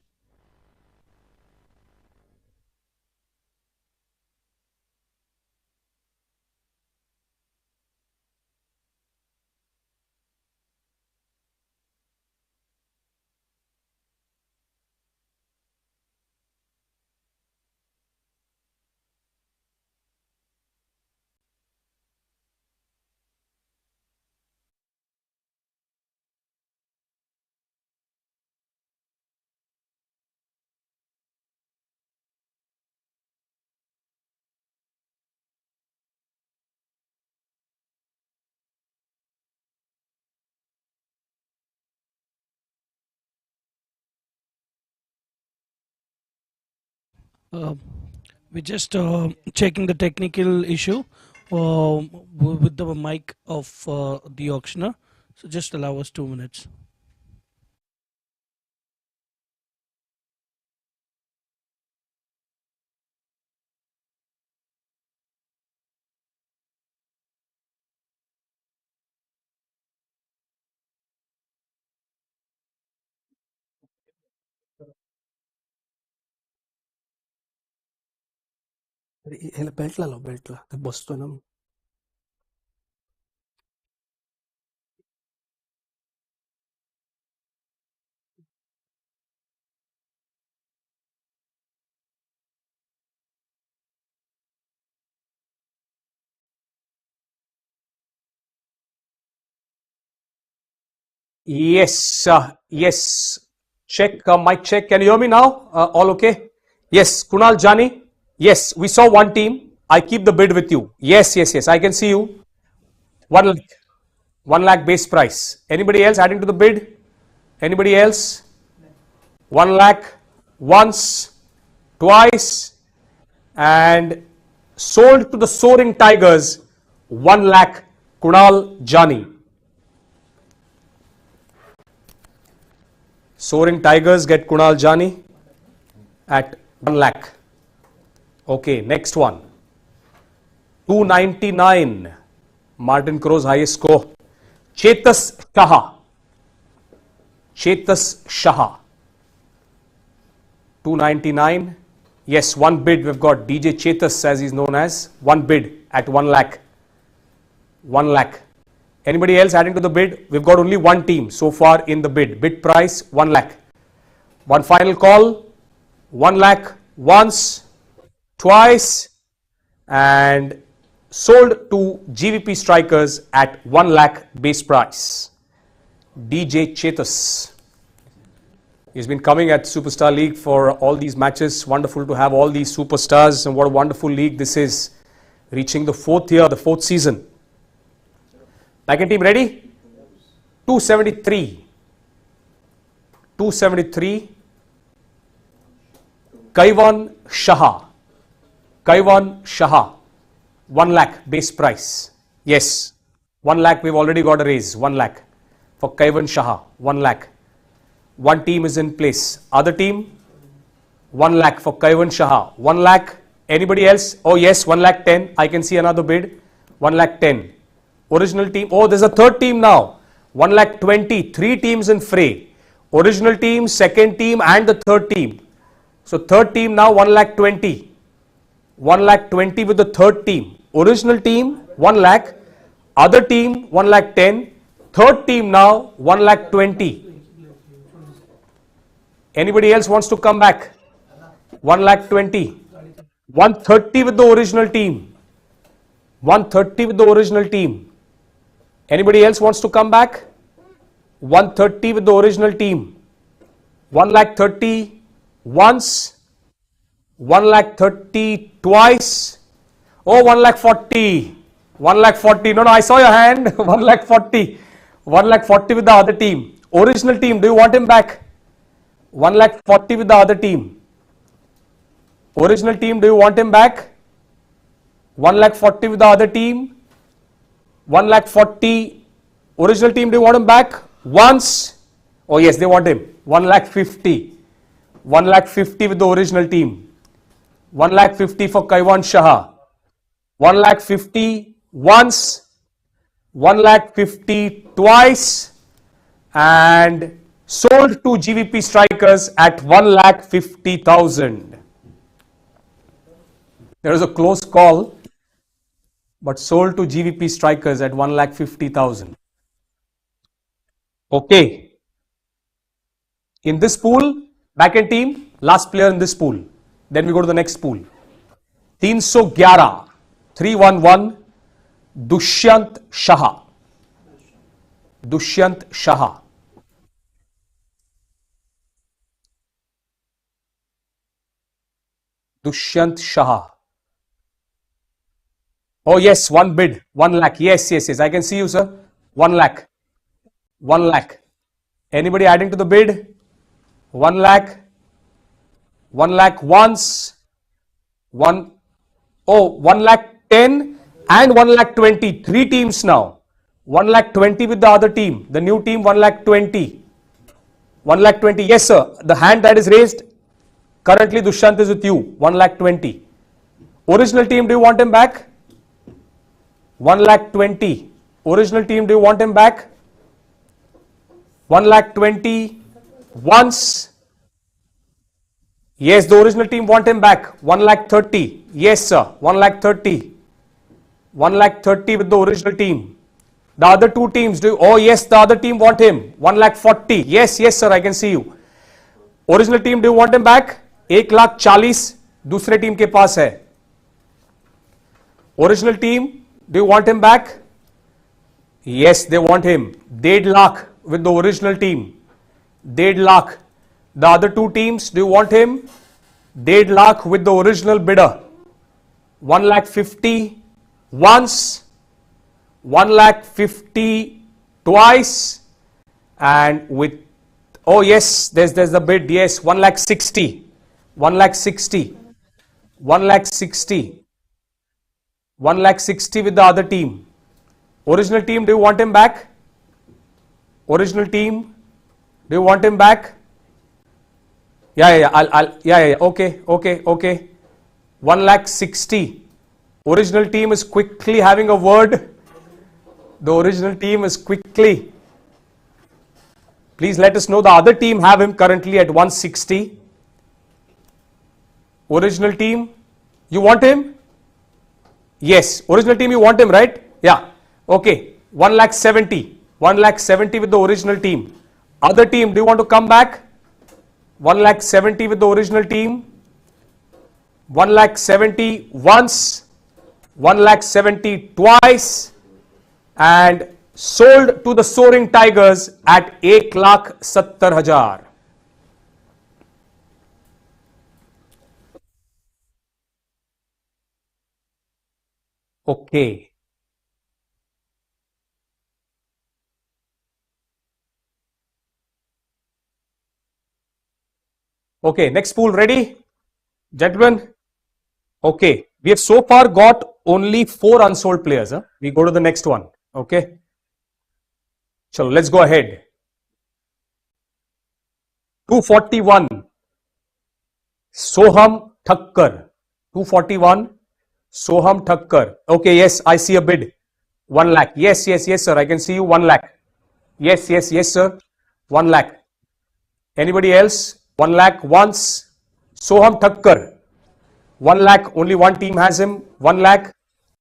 C: Uh, we're just checking the technical issue with the mic of the auctioneer. So just allow us 2 minutes.
D: Belt La low belt ला बसतो ना
A: Yes, yes. Check, mic check. Can you hear me now? All okay? Yes, Kunal Jani. Yes, we saw one team. I keep the bid with you. Yes, yes, yes. I can see you. 1 lakh, 1 lakh base price. Anybody else adding to the bid? Anybody else? 1 lakh once, twice, and sold to the Soaring Tigers. 1 lakh. Kunal Jani. Soaring Tigers get Kunal Jani at 1 lakh. Okay, next one. 299. Martin Crow's highest score. Chetas Shah. Chetas Shah. 299. Yes, one bid. We've got DJ Chetas, as he's known as. One bid at 1 lakh. 1 lakh. Anybody else adding to the bid? We've got only one team so far in the bid. Bid price 1 lakh. One final call. 1 lakh once, twice, and sold to GVP Strikers at 1 lakh base price. DJ Chetas. He's been coming at Superstar League for all these matches. Wonderful to have all these superstars, and what a wonderful league this is. Reaching the 4th year, the 4th season. Second team ready? 273. 273. Kaivan Shah. Kaivan Shah. 1 lakh base price. Yes. 1 lakh, we've already got a raise. 1 lakh for Kaivan Shah. 1 lakh. One team is in place. Other team, 1 lakh for Kaivan Shah. 1 lakh. Anybody else? Oh yes, 1 lakh 10. I can see another bid. 1 lakh 10. Original team. Oh, there's a third team now. 1 lakh 20. 3 teams in fray. Original team, second team, and the third team. So third team now 1 lakh 20. 1 lakh 20 with the third team. Original team 1 lakh. Other team 1 lakh 10. Third team now 1 lakh 20. Anybody else wants to come back? 1 lakh 20. 130 with the original team. 130 with the original team. Anybody else wants to come back? 130 with the original team. 1 lakh 30 once. 1 lakh 30 twice. Oh, 1 lakh 40. 1 lakh 40. No, I saw your hand. 1 lakh 40. 1 lakh 40 with the other team. Original team, do you want him back? 1 lakh 40 with the other team. Original team, do you want him back? 1,40,000 with the other team. 1,40,000. Original team, do you want him back? Once. Oh yes, they want him. 1,50,000. 1,50,000 with the original team. 1,50,000 for Kaiwan Shah. 1,50,000 once. 1,50,000 twice. And sold to GVP Strikers at 1,50,000. There was a close call, but sold to GVP Strikers at 1,50,000. Okay. In this pool, backend team, last player in this pool. Then we go to the next pool. 311, 311, Dushyant Shah. Dushyant Shah. Dushyant Shah. Oh yes, one bid, 1 lakh. Yes, yes, yes. I can see you, sir. 1 lakh. 1 lakh. Anybody adding to the bid? 1 lakh. 1 lakh once. 1 lakh 10 and 1 lakh 20. 3 teams now. 1 lakh 20 with the other team. The new team 1 lakh 20. 1 lakh 20. Yes, sir. The hand that is raised. Currently, Dushyant is with you. 1 lakh 20. Original team, do you want him back? 1 lakh 20. Original team, do you want him back? 1 lakh 20. Once. Yes, the original team want him back. 1 lakh 30. Yes, sir. 1 lakh 30. 1 lakh 30 with the original team. The other two teams do. Oh, yes, the other team want him. 1 lakh 40. Yes, yes, sir. I can see you. Original team, do you want him back? 1 lakh 40 दूसरे team के पास है. Original team, do you want him back? Yes, they want him. 1.5 lakh with the original team. 1.5 lakh. The other two teams, do you want him? 1.5 lakh with the original bidder. 1 lakh 50 once. 1 lakh 50 twice. And with, oh yes, there's the bid. Yes, 1 lakh 60. 1 lakh 60. 1 lakh 60. 1 lakh 60 with the other team. Original team, do you want him back? Original team, do you want him back? Yeah. Okay. 1 lakh 60. Original team is quickly having a word. The original team is quickly. Please let us know. The other team have him currently at 160. Original team, you want him? Yes. Original team, you want him, right? Yeah. Okay. 1 lakh 70. 1 lakh 70 with the original team. Other team, do you want to come back? 1 lakh 70 with the original team. 1 lakh 70 once. 1 lakh 70 twice. And sold to the Soaring Tigers at 1,70,000. Okay. Okay, next pool ready? Gentlemen? Okay, we have so far got only 4 unsold players. We go to the next one. Okay. So let's go ahead. 241. Soham Thakkar. 241. Soham Thakkar. Okay, yes, I see a bid. 1 lakh. Yes, sir. I can see you. 1 lakh. Yes, sir. 1 lakh. Anybody else? 1 lakh once. Soham Thakkar. 1 lakh. Only one team has him. 1 lakh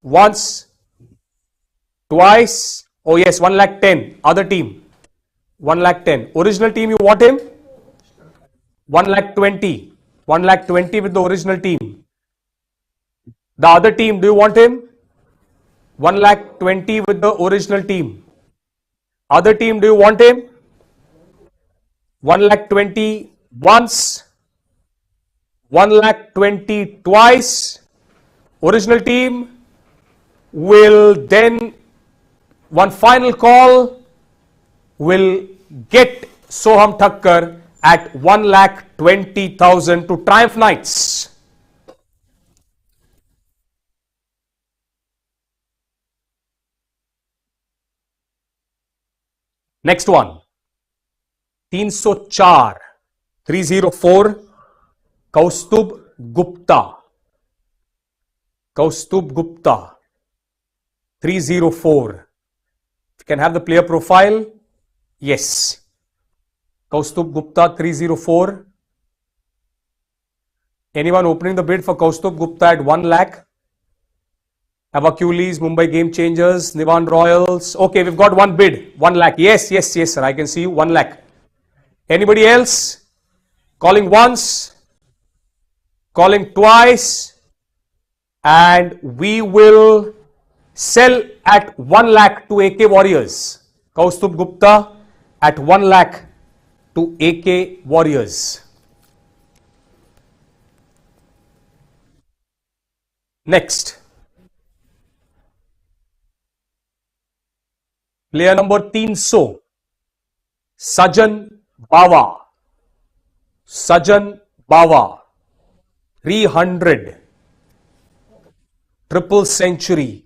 A: once. Twice. Oh yes, 1 lakh 10. Other team. 1 lakh 10. Original team, you want him? 1 lakh 20. 1 lakh 20 with the original team. The other team, do you want him? 1 lakh 20 with the original team. Other team, do you want him? 1 lakh 20 once. 1 lakh 20 twice. Original team will then, one final call, will get Soham Thakkar at 1,20,000 to Triumph Knights. Next one. 304. 304. Kaustubh Gupta. Kaustubh Gupta. 304. If you can have the player profile. Yes. Kaustubh Gupta 304. Anyone opening the bid for Kaustubh Gupta at 1 lakh? Avacules, Mumbai Game Changers, Nivan Royals. Okay, we've got one bid. 1 lakh. Yes, sir. I can see you. 1 lakh. Anybody else? Calling once. Calling twice. And we will sell at 1 lakh to AK Warriors. Kaustubh Gupta at 1 lakh to AK Warriors. Next. Player number 300. Sajan Bawa. Sajan Bawa. 300. Triple century.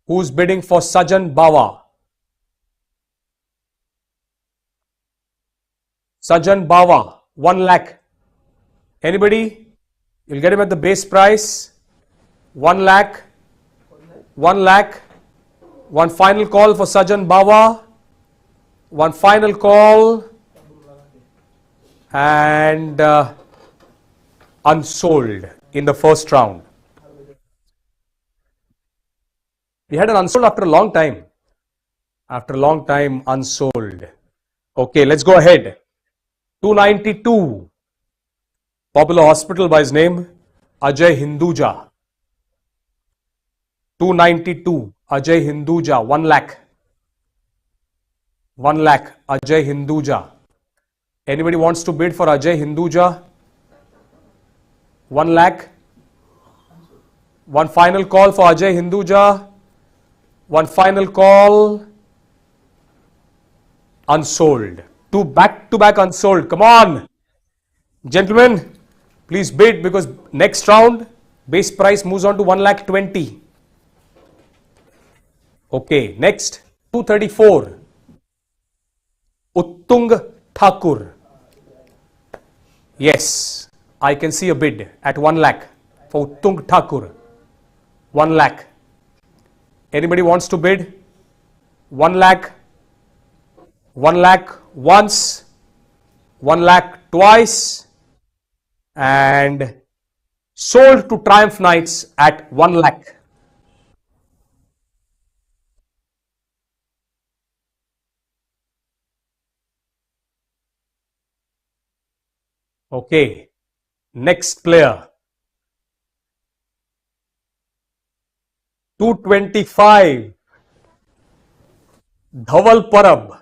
A: Who's bidding for Sajan Bawa? Sajan Bawa, 1 lakh. Anybody? You'll get him at the base price. 1 lakh. 1 lakh. One final call for Sajan Bawa. One final call. And unsold in the first round. We had an unsold after a long time. After a long time, unsold. Okay, let's go ahead. 292. Popular hospital by his name, Ajay Hinduja. 292. Ajay Hinduja, 1 lakh. 1 lakh, Ajay Hinduja. Anybody wants to bid for Ajay Hinduja? 1 lakh. One final call for Ajay Hinduja. One final call. Unsold. Two back-to-back unsold. Come on. Gentlemen, please bid because next round, base price moves on to 1 lakh 20. Okay, next, 234. Uttung Thakur. Yes, I can see a bid at 1 lakh for Uttung Thakur. 1 lakh. Anybody wants to bid? 1 lakh. 1 lakh once. 1 lakh twice. And sold to Triumph Knights at 1 lakh. Okay, next player. 225. Dhaval Parab.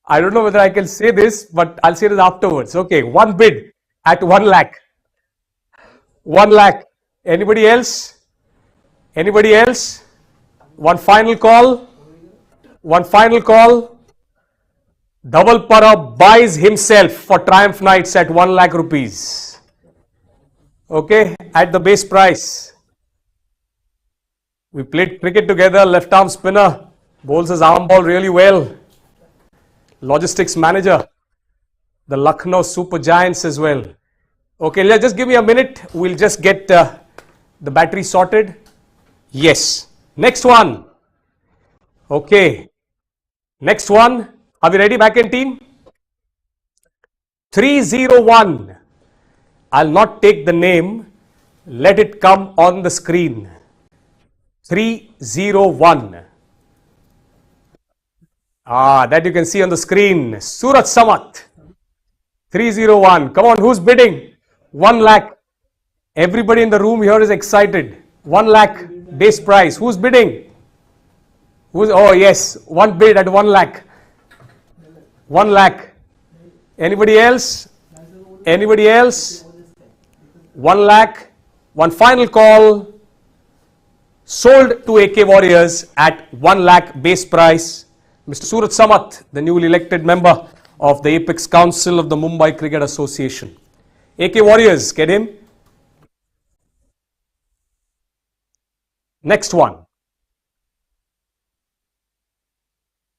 A: I don't know whether I can say this, but I'll say this afterwards. Okay, one bid at 1 lakh. 1 lakh. Anybody else? Anybody else? One final call. One final call. Dhaval Parab buys himself for Triumph Knights at 1 lakh rupees. Okay, at the base price. We played cricket together, left arm spinner, bowls his arm ball really well. Logistics manager, the Lucknow Super Giants as well. Okay, just give me a minute. We'll just get the battery sorted. Yes. Next one. Okay. Next one. Are we ready, back in team? 301. I'll not take the name. Let it come on the screen. 301. That you can see on the screen. Surat Samat. 301. Come on, who's bidding? 1 lakh. Everybody in the room here is excited. 1 lakh base price. Who's bidding? Oh yes, one bid at 1 lakh. 1 lakh. Anybody else? Anybody else? 1 lakh. One final call. Sold to AK Warriors at 1 lakh base price. Mr. Surat Samat, the newly elected member of the Apex Council of the Mumbai Cricket Association. AK Warriors, get him. Next one.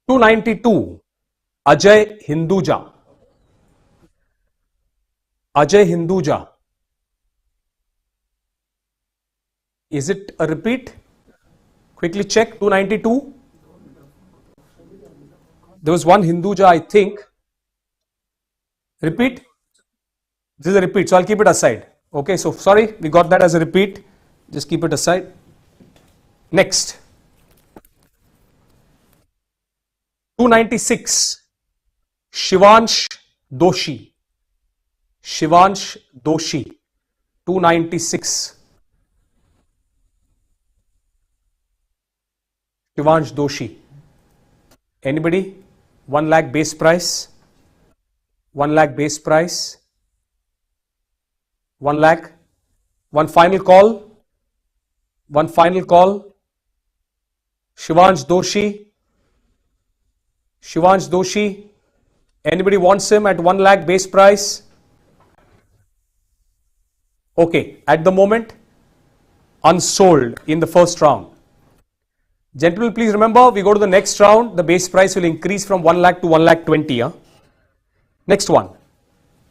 A: 292, Ajay Hinduja. Ajay Hinduja. Is it a repeat? Quickly check. 292. There was one Hinduja, I think. Repeat. This is a repeat, so I'll keep it aside. Okay, so sorry, we got that as a repeat. Just keep it aside. Next. 296. Shivansh Doshi. Shivansh Doshi. 296. Shivansh Doshi. Anybody? 1 lakh base price. 1 lakh base price. 1 lakh. One final call. One final call. Shivansh Doshi. Shivansh Doshi. Anybody wants him at 1 lakh base price? Okay, at the moment, unsold in the first round. Gentlemen, please remember, we go to the next round, the base price will increase from 1 lakh to 1 lakh 20. Next one,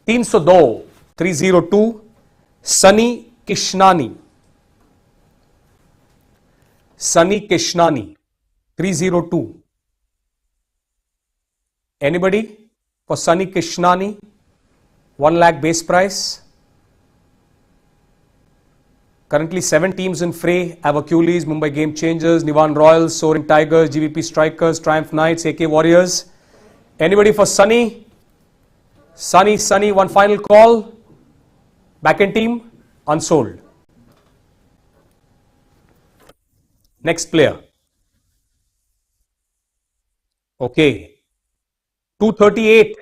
A: 302, 302, Sunny Kishnani. Sunny Kishnani, 302. Anybody for Sunny Kishnani? 1 lakh base price. Currently 7 teams in fray: Avacules, Mumbai Game Changers, Nivan Royals, Soaring Tigers, GVP Strikers, Triumph Knights, AK Warriors. Anybody for Sunny? Sunny, one final call. Back end team, unsold. Next player. Okay. 238.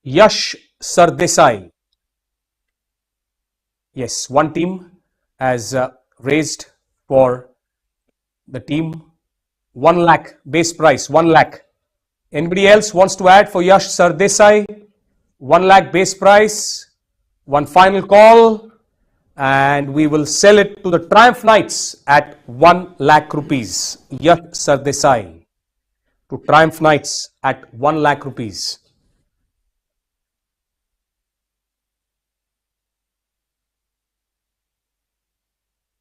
A: Yash Sardesai. Yes, one team has raised for the team 1 lakh base price, 1 lakh. Anybody else wants to add for Yash Sardesai? 1 lakh base price, one final call, and we will sell it to the Triumph Knights at 1 lakh rupees. Yash Sardesai to Triumph Knights at 1 lakh rupees.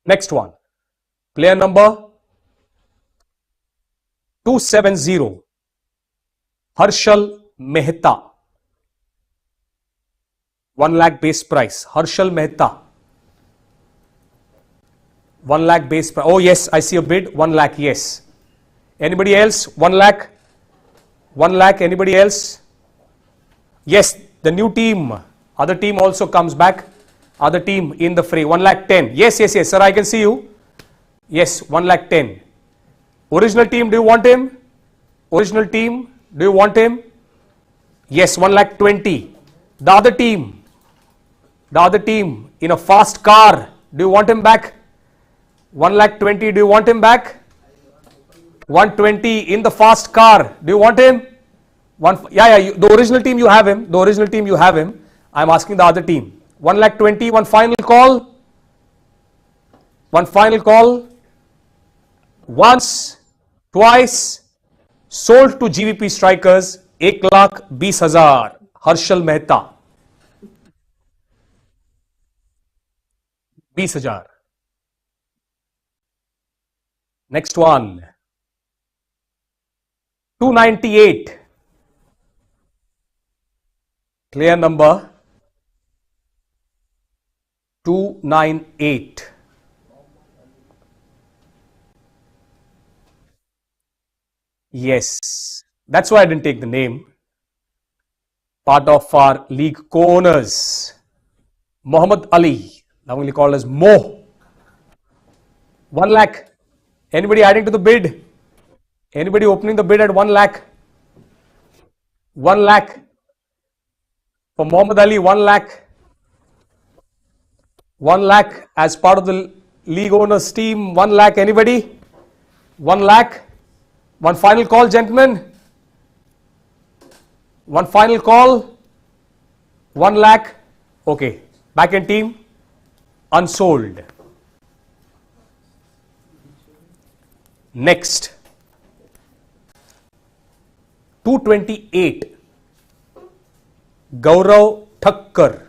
A: Next one, player number 270, Harshal Mehta. 1 lakh base price, Harshal Mehta. 1 lakh base price. Oh yes, I see a bid, 1 lakh, yes. Anybody else? 1 lakh? 1 lakh, anybody else? Yes, the new team, other team also comes back. Other team in the fray, 1 lakh 10. Yes, sir, I can see you. Yes, 1 lakh 10. Original team, do you want him? Original team, do you want him? Yes, 1 lakh 20. The other team in a fast car, do you want him back? 1 lakh 20, do you want him back? 120 in the fast car, do you want him? The original team you have him. The original team you have him. I'm asking the other team. 1 lakh 20, one final call. One final call. Once, twice, sold to GVP Strikers, 1,20,000. Harshal Mehta. 20,000. Next one. 298. Player number 298. Yes, that's why I didn't take the name. Part of our league co-owners, Muhammad Ali, lovingly called as Mo. 1 lakh. Anybody adding to the bid? Anybody opening the bid at 1 lakh? 1 lakh. For Muhammad Ali, 1 lakh. 1 lakh as part of the league owners team. 1 lakh. Anybody? 1 lakh. One final call, gentlemen. One final call. 1 lakh. Okay. Back end team. Unsold. Next. 228. Gaurav Thakkar.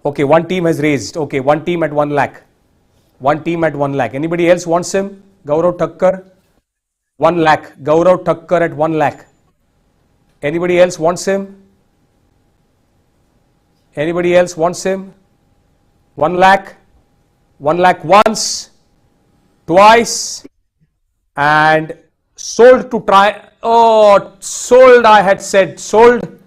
A: Okay, one team has raised. Okay, one team at 1 lakh. One team at 1 lakh. Anybody else wants him? Gaurav Thakkar. 1 lakh. Gaurav Thakkar at 1 lakh. Anybody else wants him? Anybody else wants him? 1 lakh. 1 lakh once, twice, and sold to try. Oh, sold. I had said sold.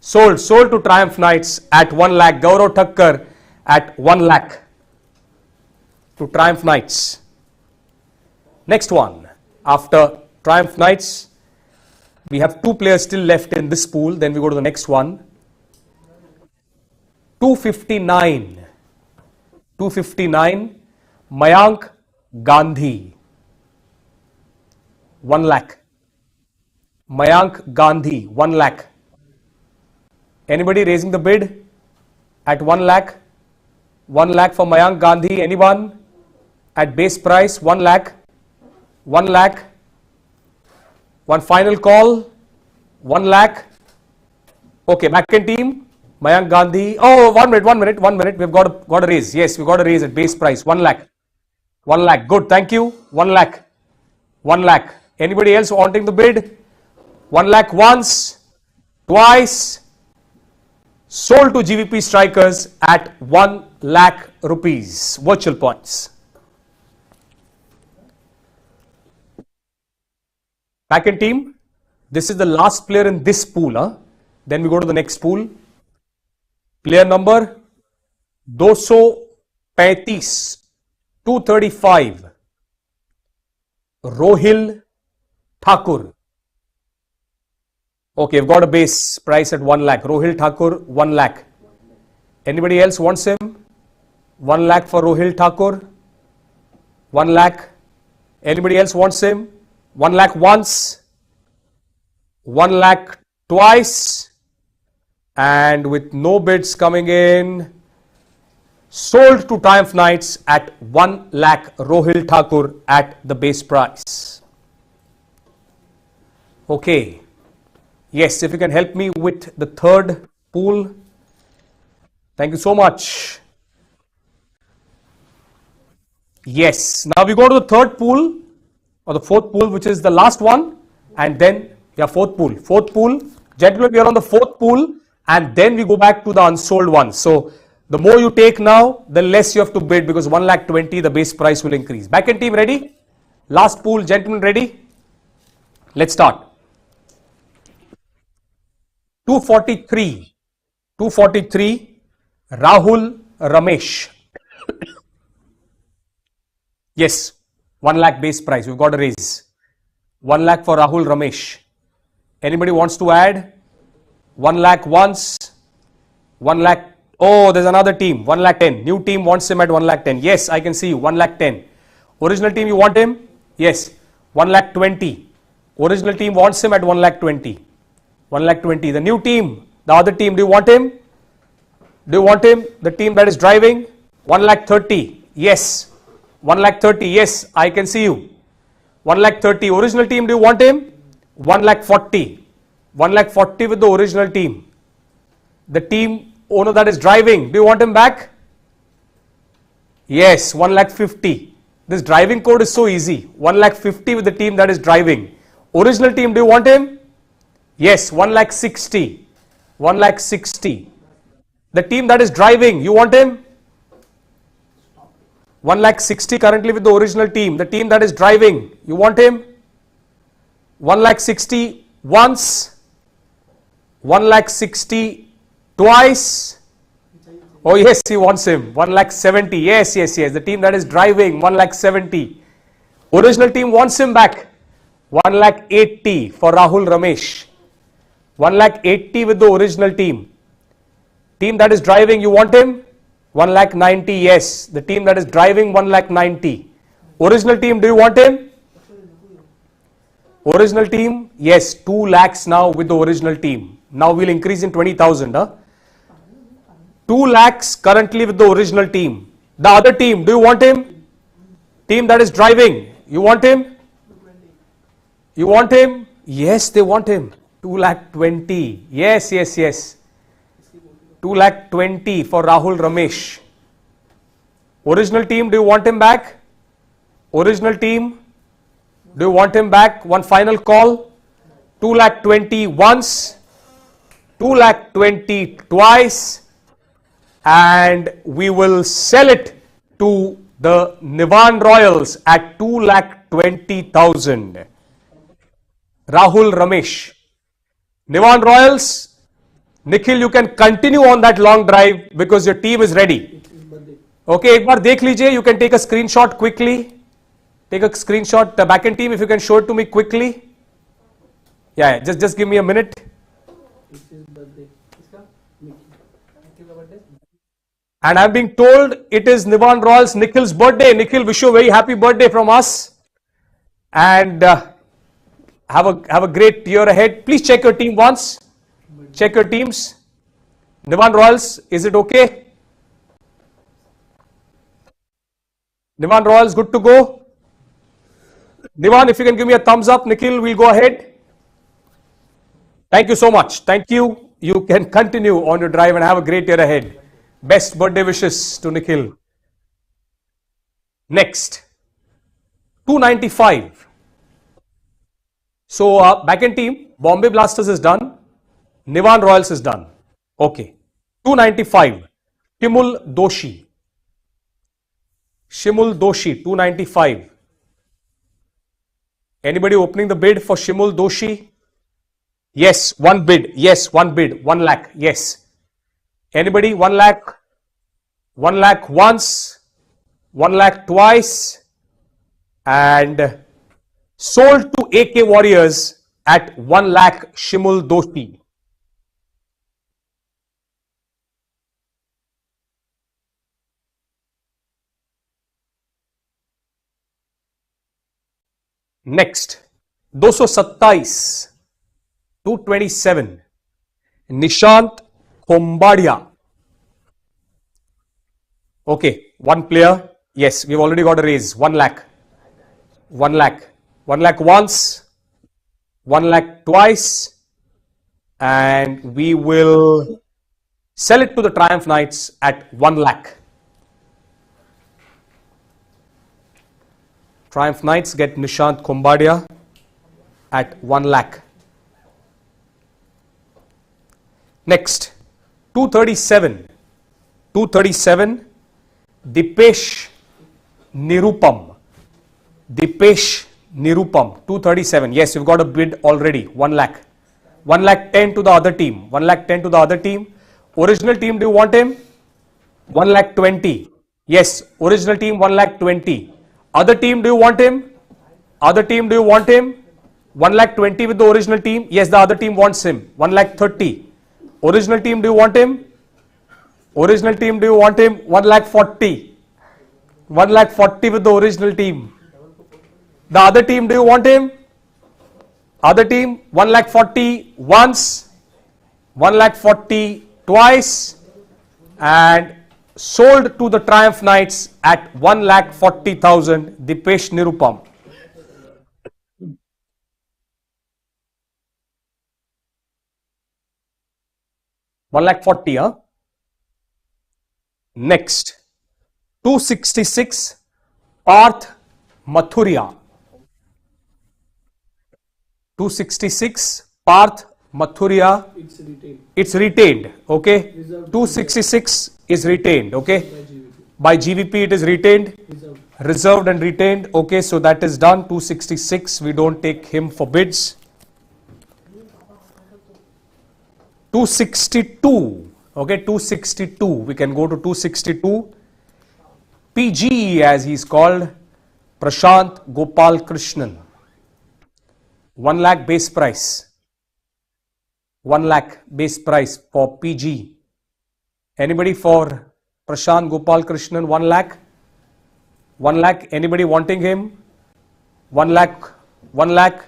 A: Sold to Triumph Knights at 1 lakh. Gaurav Thakkar at 1 lakh to Triumph Knights. Next one. After Triumph Knights, we have 2 players still left in this pool. Then we go to the next one. 259. 259. Mayank Gandhi. 1 lakh. Mayank Gandhi. 1 lakh. Anybody raising the bid at 1 lakh? 1 lakh for Mayank Gandhi. Anyone? At base price 1 lakh. 1 lakh. One final call. 1 lakh. Okay, back end team. Mayank Gandhi. Oh, 1 minute. We've got a raise. Yes, we've got a raise at base price. 1 lakh. 1 lakh. Good. Thank you. 1 lakh. 1 lakh. Anybody else wanting the bid? 1 lakh once, twice. Sold to GVP Strikers at 1 lakh rupees. Virtual points. Back end team. This is the last player in this pool. Then we go to the next pool. Player number 235. 235. Rohil Thakur. Okay, we've got a base price at 1 lakh. Rohil Thakur, 1 lakh. Anybody else wants him? 1 lakh for Rohil Thakur. 1 lakh. Anybody else wants him? 1 lakh once. 1 lakh twice. And with no bids coming in, sold to Triumph Knights at 1 lakh. Rohil Thakur at the base price. Okay. Yes, if you can help me with the third pool. Thank you so much. Yes. Now we go to the third pool or the fourth pool, which is the last one. And then, fourth pool. Fourth pool. Gentlemen, we are on the fourth pool. And then we go back to the unsold one. So, the more you take now, the less you have to bid, because 1 lakh 20, the base price will increase. Back end team ready? Last pool, gentlemen ready? Let's start. 243. 243. Rahul Ramesh. Yes, 1 lakh base price. We've got a raise. 1 lakh for Rahul Ramesh. Anybody wants to add? 1 lakh once. 1 lakh. Oh, there's another team. 1 lakh 10. New team wants him at 1 lakh 10. Yes, I can see you. 1 lakh 10. Original team, you want him? Yes. 1 lakh 20. Original team wants him at 1 lakh 20. 1 lakh 20. The new team, the other team, do you want him? Do you want him? The team that is driving? 1 lakh 30. Yes. 1 lakh 30. Yes, I can see you. 1 lakh 30. Original team, do you want him? 1 lakh 40. 1 lakh 40 with the original team. The team owner that is driving, do you want him back? Yes, 1 lakh 50. This driving code is so easy. 1 lakh 50 with the team that is driving. Original team, do you want him? Yes, 1 lakh 60. 1 lakh 60. The team that is driving, you want him? 1 lakh 60 currently with the original team. The team that is driving, you want him? 1 lakh 60 once. 1 lakh 60 twice. Oh yes, he wants him. 1 lakh 70. Yes. The team that is driving, 1 lakh 70. Original team wants him back. 1 lakh 80 for Rahul Ramesh. 1 lakh 80 with the original team. Team that is driving, you want him? 1 lakh 90. Yes. The team that is driving, 1 lakh 90. Original team, do you want him? Original team, yes, 2 lakhs now with the original team. Now we'll increase in 20,000. 2 lakhs currently with the original team. The other team, do you want him? Team that is driving, you want him? You want him? Yes, they want him. 2,20,000. Yes, yes, yes. 2,20,000 for Rahul Ramesh. Original team, do you want him back? Original team, do you want him back? One final call. 2,20,000 once, 2,20,000 twice, and we will sell it to the Nivan Royals at 2,20,000. Rahul Ramesh. Nivan Royals, Nikhil, you can continue on that long drive because your team is ready. Okay, एक बार देख लीजिए. You can take a screenshot quickly. Take a screenshot. The backend team, if you can show it to me quickly. Yeah, just give me a minute. And I'm being told it is Nivan Royals Nikhil's birthday. Nikhil, wish you a very happy birthday from us. And have a great year ahead. Please check your team once. Check your teams. Nivan Royals, is it okay? Nivan Royals, good to go. Nivan, if you can give me a thumbs up, Nikhil, we'll go ahead. Thank you so much. Thank you. You can continue on your drive and have a great year ahead. Best birthday wishes to Nikhil. Next, 295. So, backend team, Bombay Blasters is done. Nivan Royals is done. Okay. 295. Shimul Doshi. Shimul Doshi, 295. Anybody opening the bid for Shimul Doshi? Yes, one bid. Yes, one bid. 1 lakh. Yes. Anybody? 1 lakh? 1 lakh once, 1 lakh twice, and sold to AK Warriors at 1 lakh Shimul Doshi. Next, 227, 227, Nishant Khombadia. Okay, one player. Yes, we've already got a raise. 1 lakh. 1 lakh. 1 lakh once, 1 lakh twice, and we will sell it to the Triumph Knights at 1 lakh. Triumph Knights get Nishant Khombadia at 1 lakh. Next, 237. 237, Dipesh Nirupam. Dipesh Nirupam, 237. Yes, you've got a bid already. 1 lakh. 1 lakh 10 to the other team. 1 lakh 10 to the other team. Original team, do you want him? 1 lakh 20. Yes, original team 1 lakh 20. Other team, do you want him? Other team, do you want him? 1 lakh 20 with the original team. Yes, the other team wants him. 1 lakh 30. Original team, do you want him? Original team, do you want him? 1 lakh 40. 1 lakh 40 with the original team. The other team, do you want him? Other team, 1 lakh 40 once, 1 lakh 40 twice, and sold to the Triumph Knights at 1 lakh 40,000, Dipesh Nirupam. One lakh 40, huh? Next, 266, Parth Mathuria. 266, Parth Mathuria. It's retained. Okay. 266 is retained. Okay. By GVP it is retained. Reserved and retained. Okay. So that is done. 266. We don't take him for bids. 262. Okay. 262. We can go to 262. PG as he's called. Prashant Gopal Krishnan. 1 lakh base price. 1 lakh base price for PG. Anybody for Prashant Gopal Krishnan? 1 lakh. 1 lakh. Anybody wanting him? 1 lakh. 1 lakh.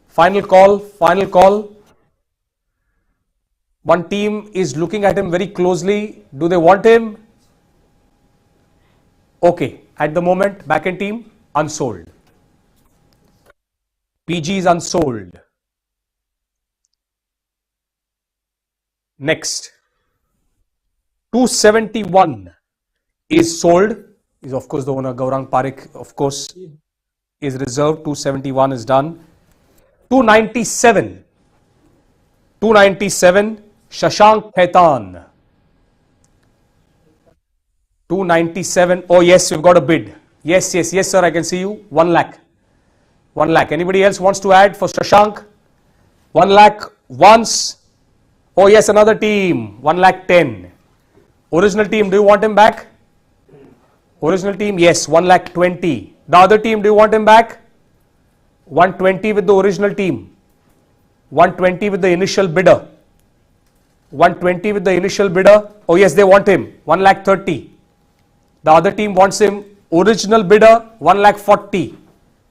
A: Final call. Final call. One team is looking at him very closely. Do they want him? Okay. At the moment, backend team unsold. PG is unsold. Next, 271 is sold. Is of course the owner Gaurang Parekh, of course, is reserved. 271 is done. 297. 297, Shashank Khaitan. 297. Oh yes, we've got a bid. Yes, yes, yes, sir. I can see you. 1 lakh. 1 lakh. Anybody else wants to add for Shashank? 1 lakh once. Oh yes, another team. 1 lakh 10. Original team, do you want him back? Original team, yes. 1 lakh 20. The other team, do you want him back? 120 with the original team. 120 with the initial bidder. 120 with the initial bidder. Oh yes, they want him. 1 lakh 30. The other team wants him. Original bidder 1 lakh 40.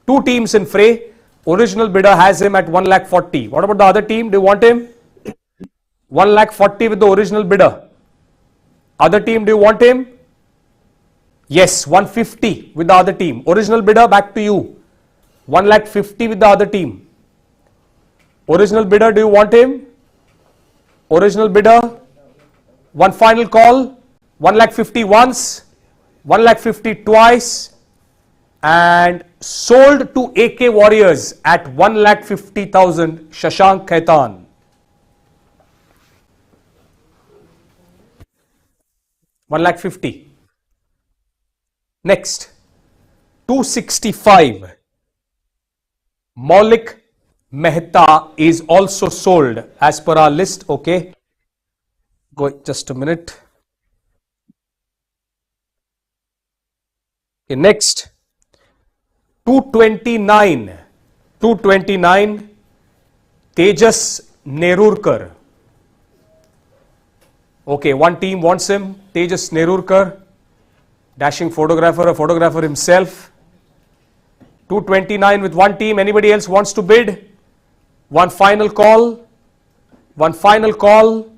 A: Two teams in fray. Original bidder has him at 1 lakh 40. What about the other team? Do you want him? 1 lakh 40 with the original bidder. Other team, do you want him? Yes, 150 with the other team. Original bidder, back to you. 1 lakh 50 with the other team. Original bidder, do you want him? Original bidder. One final call. 1 lakh 50 once. 1 lakh 50 twice. And sold to AK Warriors at 1 lakh 50,000. Shashank Khaitan. 1 lakh 50. Next, 265. Maulik Mehta is also sold as per our list. Okay. Go just a minute. Okay, next, 229. 229. Tejas Nerurkar. Okay, one team wants him. Tejas Nerurkar. Dashing photographer, a photographer himself. 229 with one team. Anybody else wants to bid? One final call. One final call.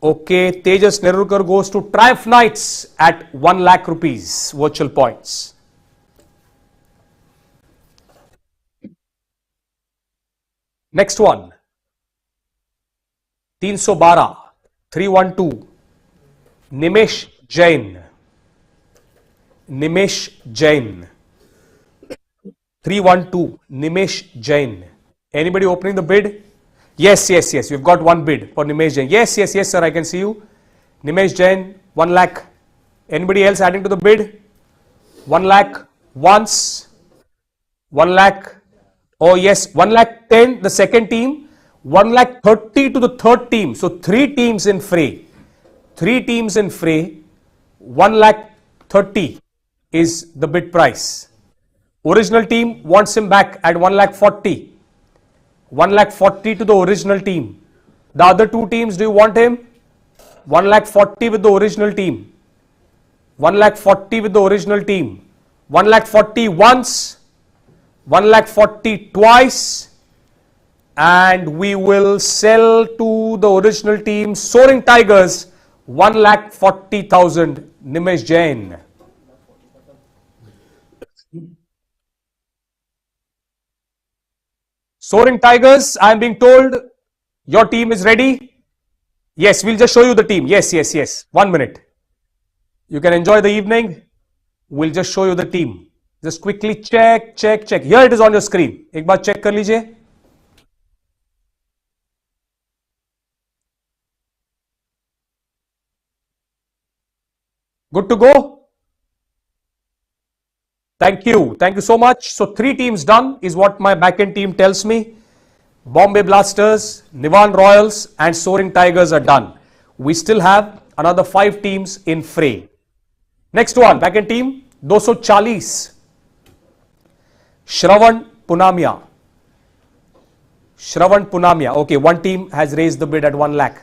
A: Okay, Tejas Nerurkar goes to Triumph Knights at 1 lakh rupees virtual points. Next one. 312. 312. Nimesh Jain. Nimesh Jain. 312. Nimesh Jain. Anybody opening the bid? Yes, yes, yes. We've got one bid for Nimesh Jain. Yes, yes, yes, sir. I can see you. Nimesh Jain, 1 lakh. Anybody else adding to the bid? 1 lakh once. 1 lakh. Oh, yes. 1 lakh 10, the second team. 1 lakh 30 to the third team. So, three teams in fray. Three teams in fray. 1 lakh 30 is the bid price. Original team wants him back at 1 lakh 40. 1 lakh 40 to the original team. The other two teams, do you want him? 1 lakh 40 with the original team. 1 lakh 40 with the original team. 1 lakh 40 once. 1 lakh 40 twice. And we will sell to the original team, Soaring Tigers, 1 lakh 40,000. Nimesh Jain. Soaring Tigers, I am being told your team is ready. Yes, we'll just show you the team. Yes, yes, yes. 1 minute. You can enjoy the evening. We'll just show you the team. Just quickly check, check, check. Here it is on your screen. एक बार check कर लीजिए. Good to go? Thank you. Thank you so much. So 3 teams done is what my backend team tells me. Bombay Blasters, Nivan Royals and Soaring Tigers are done. We still have another 5 teams in fray. Next one, backend team, 240. Shravan Punamia. Shravan Punamia. Okay, one team has raised the bid at 1 lakh.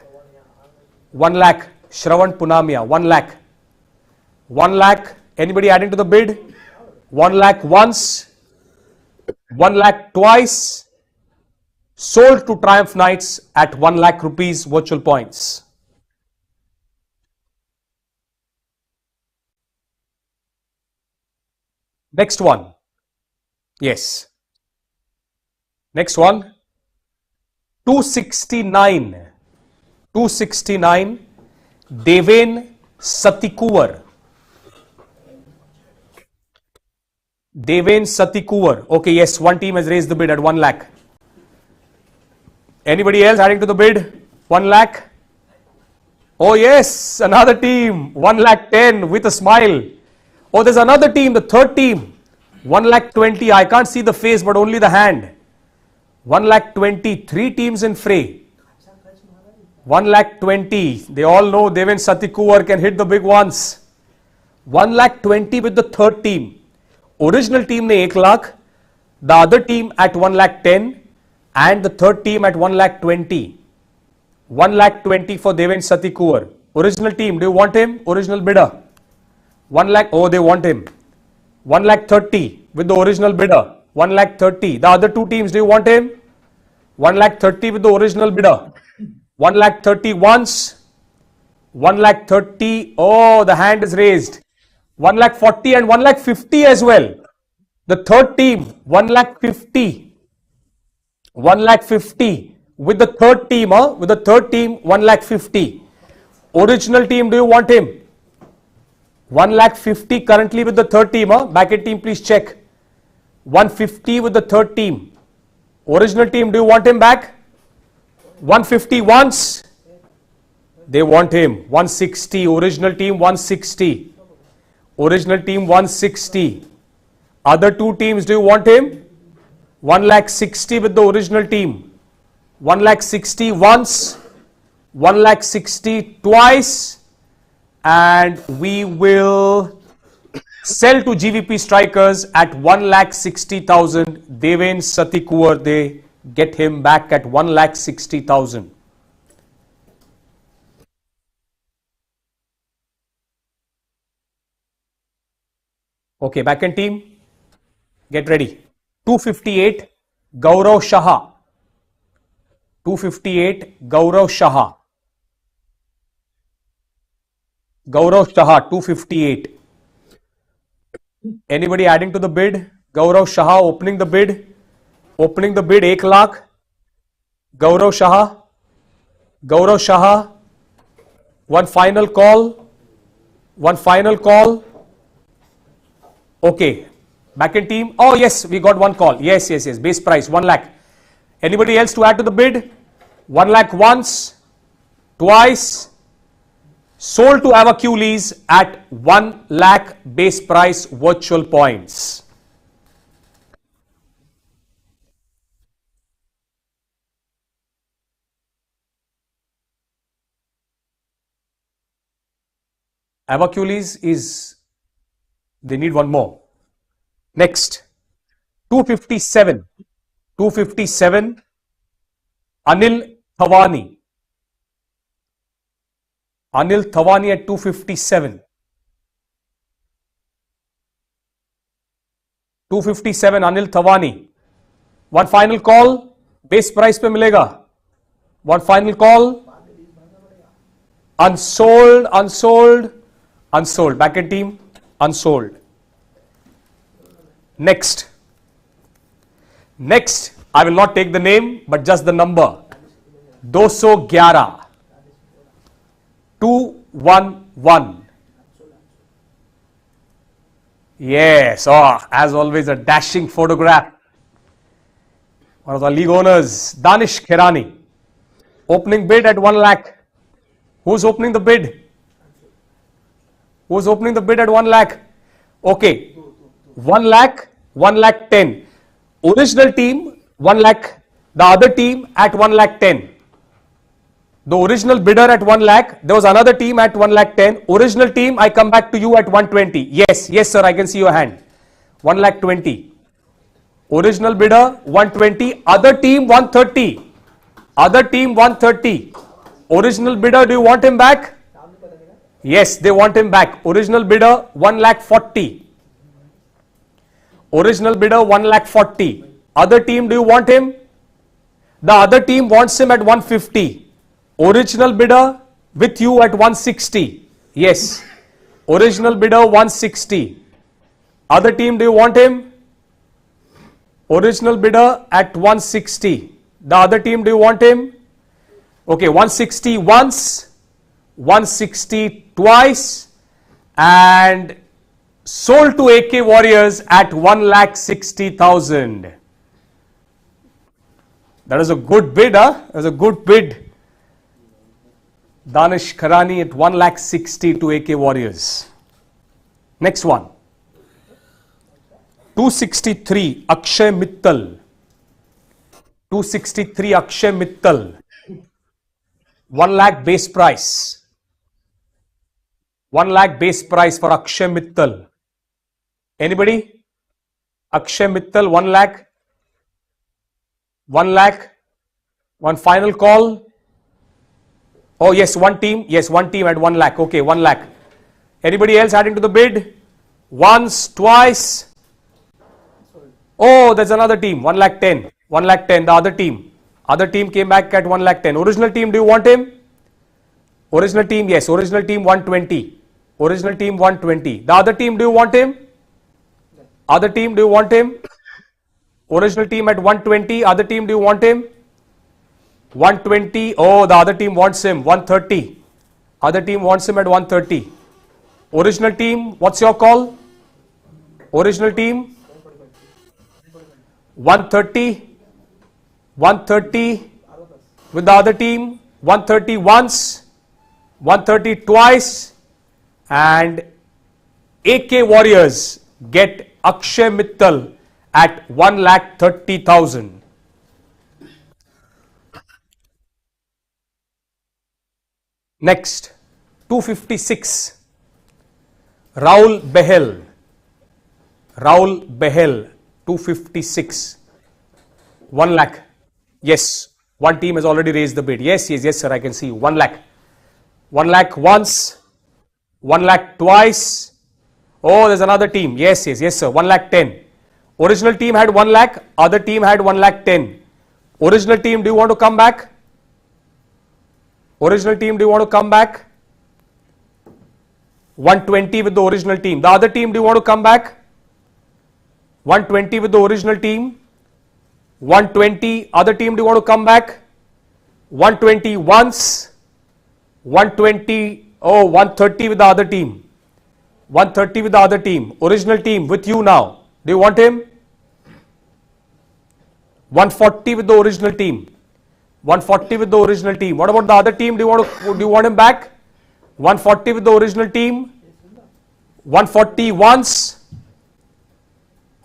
A: 1 lakh. Shravan Punamia, 1 lakh. 1 lakh. Anybody adding to the bid? 1 lakh once. 1 lakh twice. Sold to Triumph Knights at 1 lakh rupees virtual points. Next one. Yes. Next one. 269. 269, Deven Satikuvar. Deven Satikuvar. Okay, yes, one team has raised the bid at 1 lakh. Anybody else adding to the bid? 1 lakh? Oh yes, another team, 1 lakh 10 with a smile. Oh, there's another team, the third team, 1 lakh 20. I can't see the face, but only the hand. 1 lakh 20, three teams in fray. 1 lakh 20. They all know Deven Satikuvar can hit the big ones. 1 lakh 20 with the third team. Original team ne 1 lakh, the other team at 1 lakh 10, and the third team at 1 lakh 20. 1 lakh 20 for Deven Satikuvar. Original team, do you want him? Original bidder. 1 lakh, oh, they want him. 1 lakh 30 with the original bidder. 1 lakh 30. The other two teams, do you want him? 1 lakh 30 with the original bidder. 1 lakh 30 once. 1 lakh 30. Oh, the hand is raised. 1 lakh 40 and 1 lakh 50 as well. The third team, 1 lakh 50. 1 lakh 50 with the third team, with the third team, 1 lakh 50. Original team, do you want him? 1 lakh 50 currently with the third team, back-end team, please check. 150 with the third team. Original team, do you want him back? 150 once. They want him. 160. Original team, 160. Original team, 160. Other two teams, do you want him? 1 lakh 60 with the original team. 1 lakh 60 once. 1 lakh 60 twice. And we will sell to GVP Strikers at 1 lakh 60,000. Deven Satikuvar, they get him back at 1 lakh 60,000. Okay, back-end team, get ready. 258, Gaurav Shah. 258, Gaurav Shah. Gaurav Shah, 258. Anybody adding to the bid? Gaurav Shah opening the bid. Opening the bid, 1 lakh. Gaurav Shah. Gaurav Shah. One final call. One final call. Okay. Back-end team. Oh, yes, we got one call. Yes, yes, yes. Base price, 1 lakh. Anybody else to add to the bid? 1 lakh once. Twice. Sold to Avacules at 1 lakh base price virtual points. Avacules is, they need one more. Next, 257. 257, Anil Thawani. Anil Thawani at 257. 257, Anil Thawani. One final call, base price पे मिलेगा. One final call. Unsold, unsold, unsold. Back-end team, unsold. Next. Next, I will not take the name, but just the number. 211. 211. Yes, oh, as always, a dashing photograph. One of the league owners, Danish Kherani. Opening bid at 1 lakh. Who's opening the bid? Who's opening the bid at 1 lakh? Okay. 1 lakh, 1 lakh 10. Original team, 1 lakh. The other team at 1 lakh 10. The original bidder at 1 lakh. There was another team at 1 lakh 10. Original team, I come back to you at 120. Yes, yes, sir, I can see your hand. 1 lakh 20. Original bidder, 120. Other team, 130. Other team, 130. Original bidder, do you want him back? Yes, they want him back. Original bidder, 1 lakh 40. Original bidder, 1 lakh 40. Other team, do you want him? The other team wants him at 150. Original bidder with you at 160. Yes. Original bidder 160. Other team, do you want him? Original bidder at 160. The other team, do you want him? Okay, 160 once, 160 twice, and sold to AK Warriors at 1,60,000. That is a good bid, huh? That was a good bid. Danish Kharani at 1,60,000 to AK Warriors. Next one. 263 Akshay Mittal. 263 Akshay Mittal. 1 lakh base price. 1 lakh base price for Akshay Mittal. Anybody? Akshay Mittal, 1 lakh. 1 lakh. One final call. Oh yes, one team. Yes, one team at 1 lakh. Okay, 1 lakh. Anybody else adding to the bid? Once, twice. Oh, there's another team. 1,10,000. 1,10,000. The other team. Other team came back at 1,10,000. Original team, do you want him? Original team, yes. Original team 120. Original team 120. The other team, do you want him? Other team, do you want him? Original team at 120. Other team, do you want him? 120. Oh, the other team wants him. 130. Other team wants him at 130. Original team, what's your call? Original team? 130. 130 with the other team. 130 once. 130 twice. And AK Warriors get Akshay Mittal at 1,30,000. Next, 256. Rahul Behel. Rahul Behel, 256. 1 lakh. Yes, one team has already raised the bid. Yes, sir, I can see you. 1 lakh. 1 lakh once. 1 lakh twice. Oh, there's another team. Yes, sir. 1,10,000. Original team had 1 lakh. Other team had 1,10,000. Original team, do you want to come back? Original team, do you want to come back? 120 with the original team. The other team, do you want to come back? 120 with the original team. 120. Other team, do you want to come back? 120 once. 120. Oh, 130 with the other team. 130 with the other team. Original team with you now. Do you want him? 140 with the original team. 140 with the original team. What about the other team? Do you want him back? 140 with the original team. 140 once.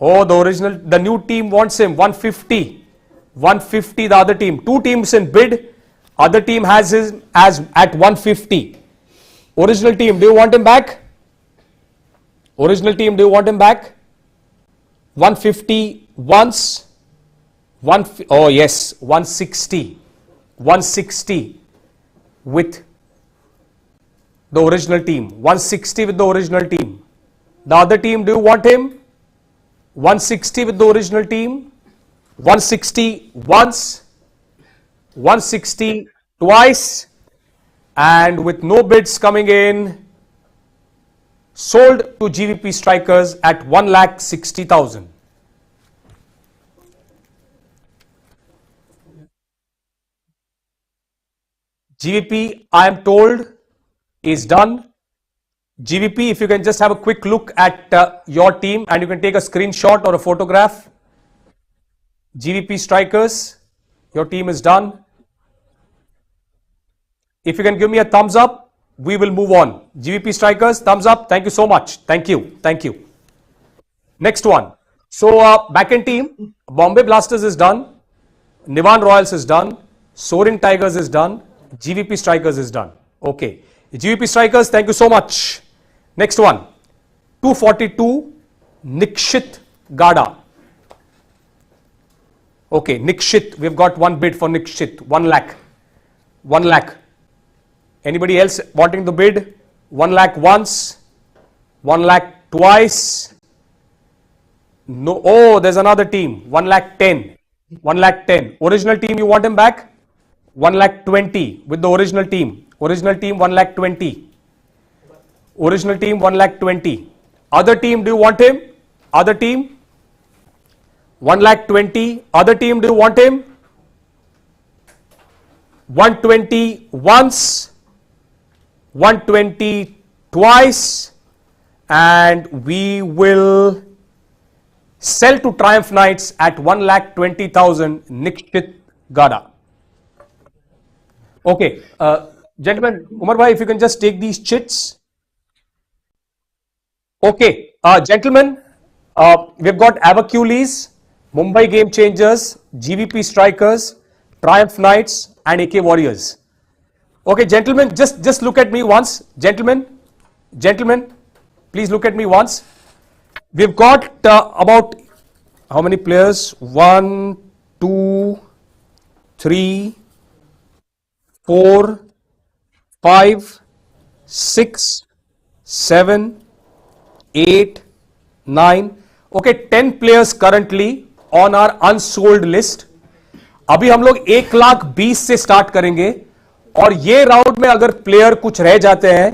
A: Oh, the new team wants him. 150. 150 the other team. Two teams in bid. Other team has his as at 150. Original team, do you want him back? Original team, do you want him back? 150 once. Oh yes, 160. 160 with the original team. 160 with the original team. The other team, do you want him? 160 with the original team. 160 once. 160 twice. And with no bids coming in, sold to GVP Strikers at 1,60,000. GVP, I am told, is done. GVP, if you can just have a quick look at your team and you can take a screenshot or a photograph. GVP Strikers, your team is done. If you can give me a thumbs up, we will move on. GVP Strikers, thumbs up. Thank you so much. Thank you. Thank you. Next one. So, backend team, Bombay Blasters is done. Nivan Royals is done. Soaring Tigers is done. GVP Strikers is done. Okay. GVP Strikers, thank you so much. Next one. 242 Nikshit Gada. Okay, Nikshit. We've got one bid for Nikshit. 1 lakh. 1 lakh. Anybody else wanting the bid? 1 lakh once. 1 lakh twice. No. Oh, there's another team. 1,10,000. 1,10,000. Original team, you want him back? 1,20,000 with the original team. Original team 1,20,000. Original team 1,20,000. Other team, do you want him? Other team 1,20,000. Other team, do you want him? 120 once, 120 twice, and we will sell to Triumph Knights at 1,20,000 Nikshit Gada. Okay, gentlemen, Umar bhai, if you can just take these chits. Okay, gentlemen, we've got Avacules, Mumbai Game Changers, GVP Strikers, Triumph Knights, and AK Warriors. Okay, gentlemen, just look at me once. Gentlemen, please look at me once. We've got about how many players? 1, 2, 3, 4, 5, 6, 7, 8, 9. Okay, 10 players currently on our unsold list. अभी हम लोग 1,20,000 से start करेंगे और ये round में अगर player कुछ रह जाते हैं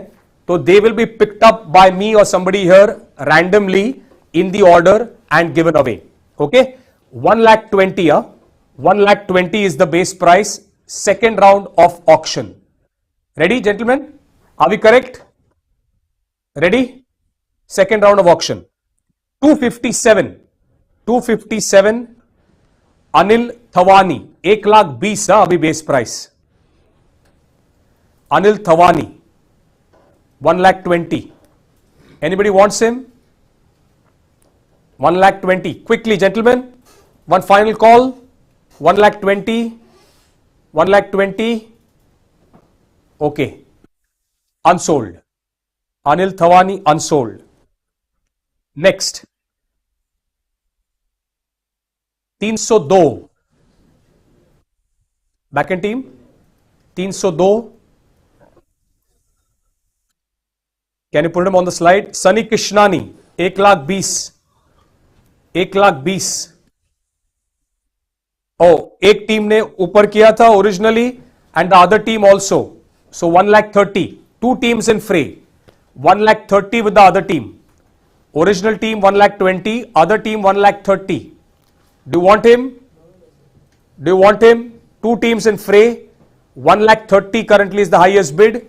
A: तो they will be picked up by me और somebody here randomly in the order and given away. Okay, 1,20,000, 1,20,000 is the base price. Second round of auction. Ready, gentlemen? Are we correct? Ready? Second round of auction. 257. Anil Thawani. 1,20,000 अभी base price. Anil Thawani. 1,20,000. Anybody wants him? 1,20,000. Quickly, gentlemen. One final call. 1,20,000. 1,20,000. Okay. Unsold. Anil Thawani, unsold. Next. 302. Back end team. 302. Can you put him on the slide? Sunny Krishnani. 1,20,000. 1,20,000. Oh, एक team ने ऊपर किया था originally and the other team also. So 1,30,000. Two teams in fray. 1,30,000 with the other team. Original team 1,20,000, other team 1,30,000. Do you want him? Do you want him? Two teams in fray. 1,30,000 currently is the highest bid.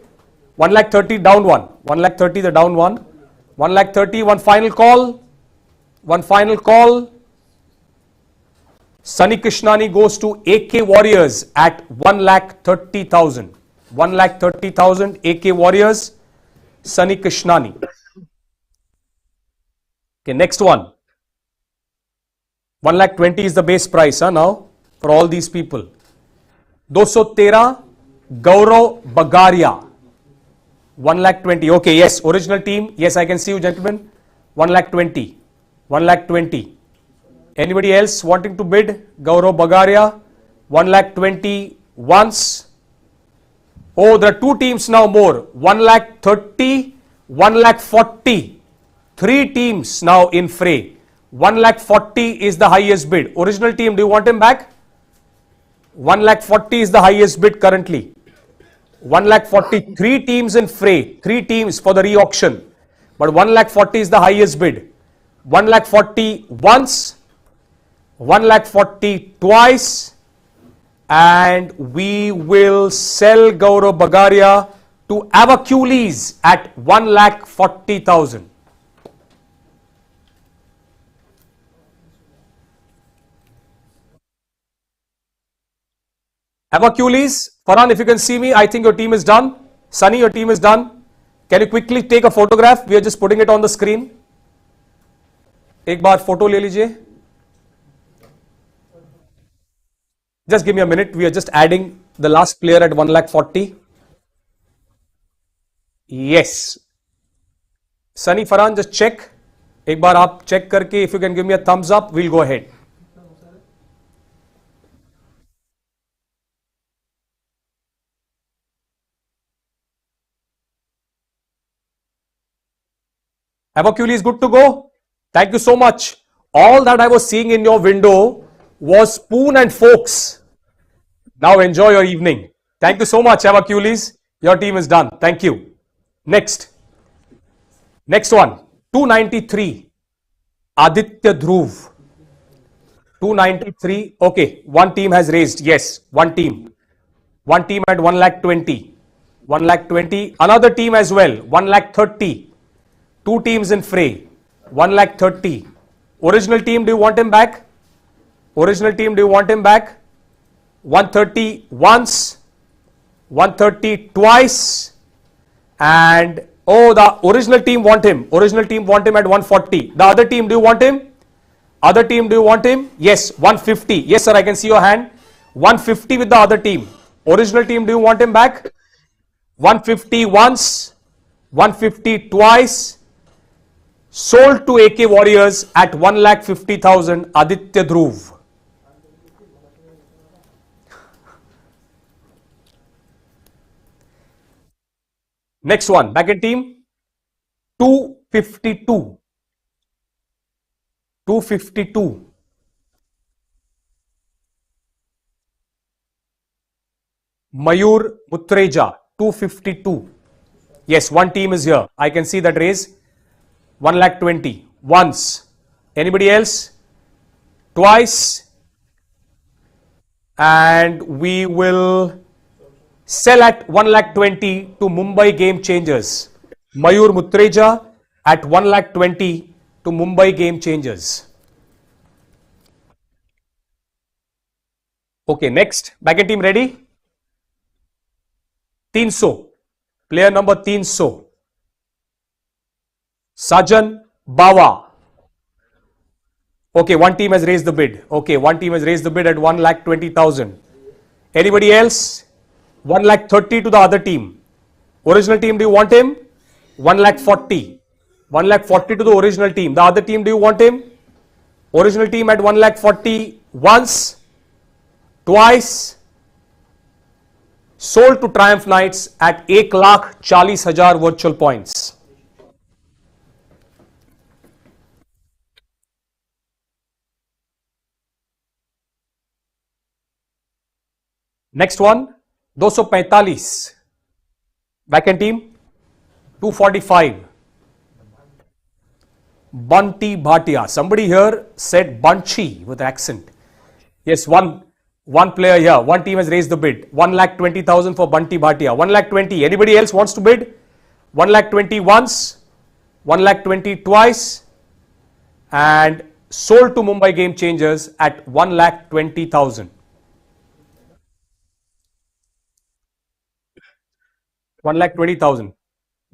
A: 1,30,000 down one. 1,30,000 the down one. 1,30,000. One final call. One final call. Sunny Krishnani goes to AK Warriors at 1,30,000. 1,30,000 AK Warriors. Sunny Krishnani. Okay, next one. 1,20,000 is the base price now for all these people. 213 Gaurav Bagaria. 1,20,000. Okay, yes, original team. Yes, I can see you, gentlemen. 1,20,000. 1,20,000. Anybody else wanting to bid? Gaurav Bagaria. 1,20,000 once. Oh, there are two teams now more. 1,30,000, 1,40,000. Three teams now in fray. 1,40,000 is the highest bid. Original team, do you want him back? 1,40,000 is the highest bid currently. 1,40,000. Three teams in fray. Three teams for the re-auction. But 1,40,000 is the highest bid. 1,40,000 once. 1,40,000 twice. And we will sell Gaurav Bagaria to Avacules at 1,40,000. Avacules, Farhan, if you can see me, I think your team is done. Sunny, your team is done. Can you quickly take a photograph? We are just putting it on the screen. एक बार photo ले लीजिए. Just give me a minute. We are just adding the last player at 1,40,000. Yes. Sunny, Farhan, just check. एक बार आप check करके, if you can give me a thumbs up, we'll go ahead. Avacules is good to go. Thank you so much. All that I was seeing in your window was spoon and forks. Now enjoy your evening. Thank you so much, Avacules. Your team is done. Thank you. Next. Next one. 293. Aditya Dhruv. 293. Okay. One team has raised. Yes. One team. One team at 1 lakh 20. 1 lakh 20. Another team as well. 1 lakh 30. Two teams in fray. 1 lakh 30. Original team, do you want him back? Original team, do you want him back? 130 once. 130 twice. And oh, the original team want him. Original team want him at 140. The other team, do you want him? Other team, do you want him? Yes, 150. Yes, sir, I can see your hand. 150 with the other team. Original team, do you want him back? 150 once, 150 twice. Sold to AK Warriors at 1,50,000. Aditya Dhruv. Next one, back in team. 252. 252. Mayur Mutreja, 252. Yes, one team is here. I can see that raise. 1 lakh 20. Once. Anybody else? Twice. And we will sell at 1 lakh 20 to Mumbai Game Changers. Mayur Mutreja at 1 lakh 20 to Mumbai Game Changers. Okay, next. Back in team ready? 300. Player number 300. Sajan Bawa. Okay, one team has raised the bid. Okay, one team has raised the bid at 1 lakh 20,000. Anybody else? 1 lakh 30 to the other team. Original team, do you want him? 1 lakh 40. 1 lakh 40 to the original team. The other team, do you want him? Original team at 1 lakh 40 once, twice. Sold to Triumph Knights at 1,40,000 virtual points. Next one, 245. Back end team, 245. Bunty Bhatia. Somebody here said Bunchi with accent. Yes, one player here. One team has raised the bid. 1 lakh 20,000 for Bunty Bhatia. 1 lakh 20. Anybody else wants to bid? 1 lakh 20 once. 1 lakh 20 twice. And sold to Mumbai Game Changers at 1 lakh 20,000. 1 lakh 20,000.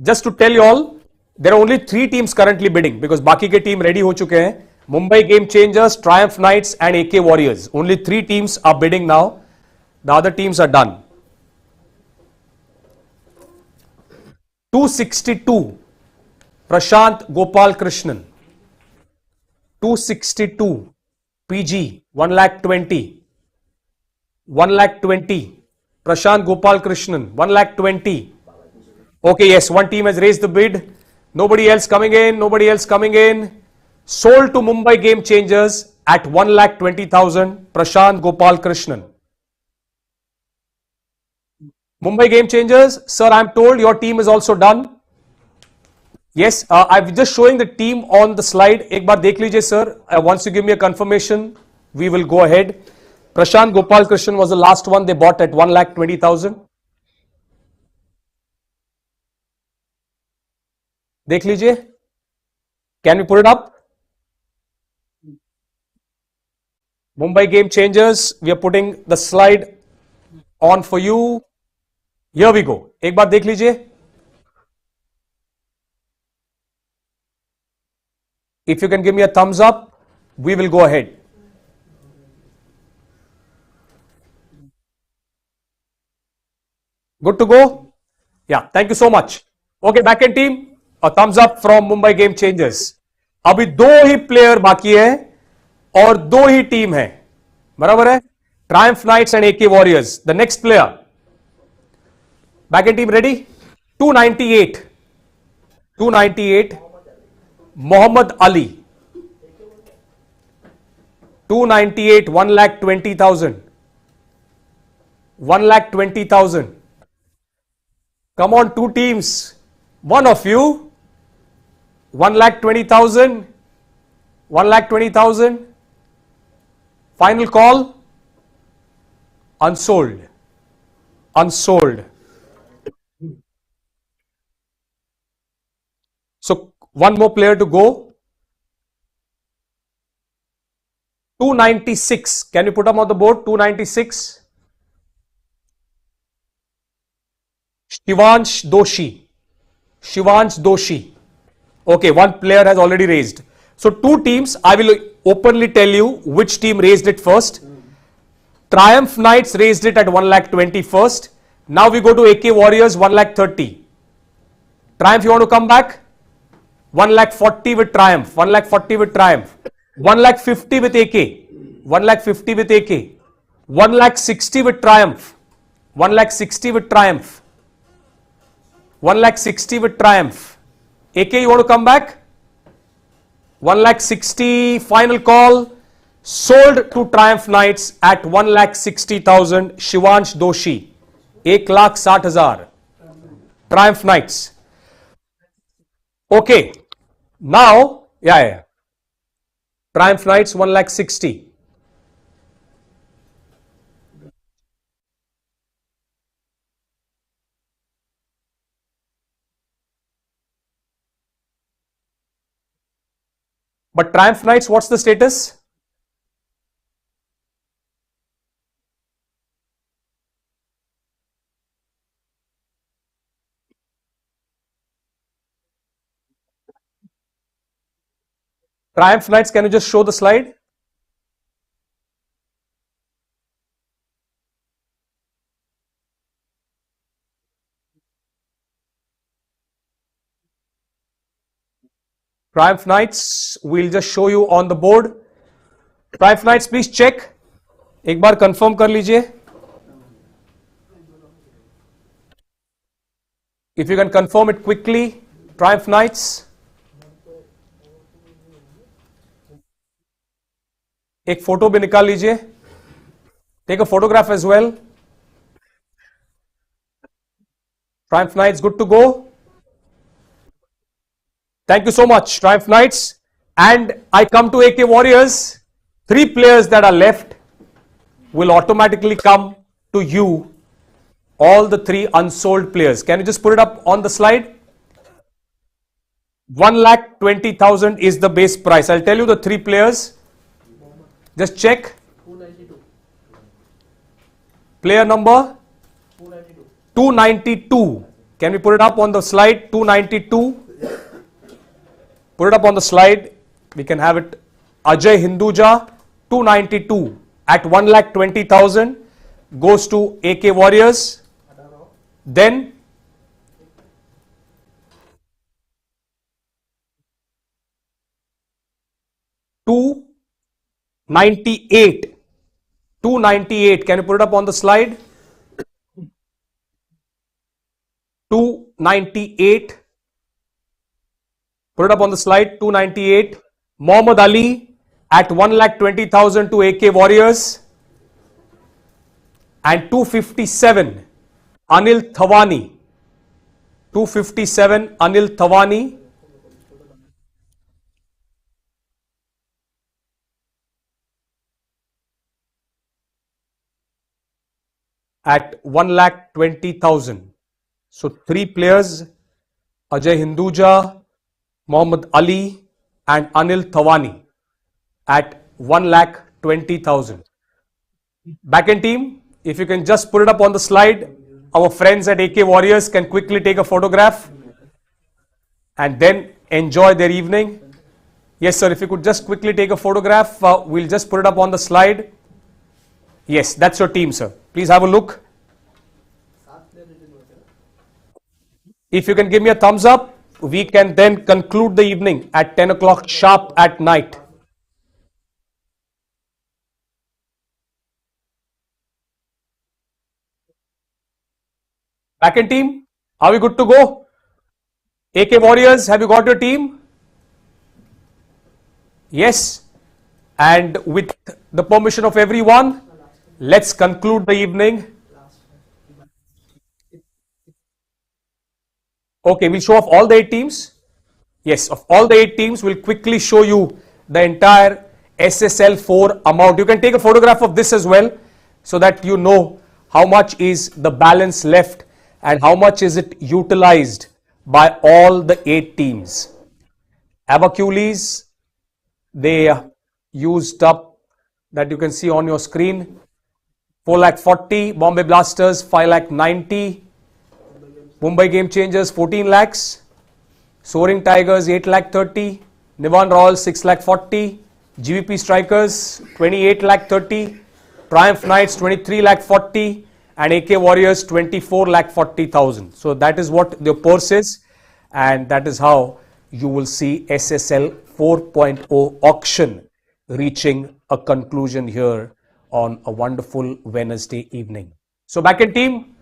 A: Just to tell you all, there are only 3 teams currently bidding because बाकी के team ready हो चुके हैं. Mumbai Game Changers, Triumph Knights and AK Warriors. Only 3 teams are bidding now. The other teams are done. 262. Prashant Gopal Krishnan. 262. PG 1 lakh 20. 1 lakh 20. Prashant Gopal Krishnan 1 lakh 20. Okay, yes, one team has raised the bid. Nobody else coming in. Nobody else coming in. Sold to Mumbai Game Changers at 1 lakh 20,000. Prashant Gopal Krishnan. Mumbai Game Changers, sir, I am told your team is also done. Yes, I'm just showing the team on the slide. एक बार देख लीजिए, sir. Once you give me a confirmation, we will go ahead. Prashant Gopal Krishnan was the last one they bought at 1 lakh 20,000. देख लीजिए. Can we put it up? Mumbai Game Changers, we are putting the slide on for you. Here we go. एक बार देख लीजिए. If you can give me a thumbs up, we will go ahead. Good to go? Yeah, thank you so much. Okay, back end team, a thumbs up from Mumbai Game Changers. अभी 2 ही player बाकी है और 2 ही team है, बराबर है? Triumph Knights and AK Warriors. The next player. Back end team ready? 298. 298. Mohammad Ali. 298. 1,20,000. 1,20,000. Come on, 2 teams. One of you. 1,20,000. 1,20,000. Final call. Unsold. unsold. So one more player to go. 296. Can you put them on the board? 296. Shivansh Doshi. Shivansh Doshi. Okay, one player has already raised. So two teams, I will openly tell you which team raised it first. Triumph Knights raised it at 1,20,000 first. Now we go to AK Warriors 1,30,000. Triumph, you want to come back? 1,40,000 with Triumph. 1,40,000 with Triumph. 1,50,000 with AK. 1,50,000 with AK. 1,60,000 with Triumph. 1,60,000 with Triumph. 1,60,000 with Triumph. AK, you want to come back? 1,60,000 final call. Sold to Triumph Knights at 1,60,000. Shivansh Doshi. 1,60,000. Triumph Knights. Okay. Now, yeah. Triumph Knights 1,60,000. But Triumph Knights, what's the status? Triumph Knights, can you just show the slide? Triumph Knights, we'll just show you on the board. Triumph Knights, please check. एक बार confirm कर लीजिए. If you can confirm it quickly, Triumph Knights. एक photo भी निकाल लीजिए. Take a photograph as well. Triumph Knights, good to go. Thank you so much, Triumph Knights. And I come to AK Warriors. 3 players that are left will automatically come to you. All the 3 unsold players. Can you just put it up on the slide? 1,20,000 is the base price. I'll tell you the 3 players. Just check. Player number 292. Can we put it up on the slide? 292. Put it up on the slide. We can have it. Ajay Hinduja 292 at 1,20,000 goes to AK Warriors. Then $298. Can you put it up on the slide? 298. Put it up on the slide. 298. Mohammad Ali at 1,20,000 to AK Warriors. And 257. Anil Thawani. 257. Anil Thawani. At 1,20,000. So 3 players, Ajay Hinduja, Mohammad Ali and Anil Thawani at 1,20,000. Backend team, if you can just put it up on the slide, our friends at AK Warriors can quickly take a photograph and then enjoy their evening. Yes sir, if you could just quickly take a photograph, we'll just put it up on the slide. Yes, that's your team sir. Please have a look. If you can give me a thumbs up, we can then conclude the evening at 10 o'clock sharp at night. Backend team, are we good to go? AK Warriors, have you got your team? Yes. And with the permission of everyone, let's conclude the evening. Okay, we'll show off all the 8 teams. Yes, of all the 8 teams, we'll quickly show you the entire SSL 4 amount. You can take a photograph of this as well so that you know how much is the balance left and how much is it utilized by all the 8 teams. Abacules, they used up, that you can see on your screen, 4,40,000, Bombay Blasters 5,90,000, Mumbai Game Changers 14 lakhs, Soaring Tigers 8,30,000, Nivan Royals 6,40,000, GVP Strikers 28,30,000, Triumph Knights 23,40,000 and AK Warriors 24,40,000. So that is what the purse is, and that is how you will see SSL 4.0 auction reaching a conclusion here on a wonderful Wednesday evening. So back in team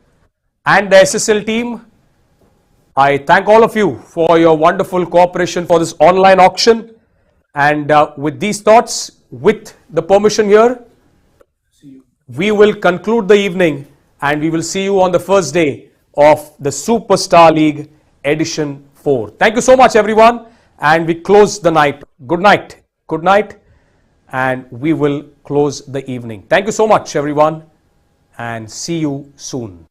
A: and the SSL team, I thank all of you for your wonderful cooperation for this online auction. And with these thoughts, with the permission here, we will conclude the evening and we will see you on the first day of the Superstar League Edition 4. Thank you so much, everyone. And we close the night. Good night. Good night. And we will close the evening. Thank you so much, everyone. And see you soon.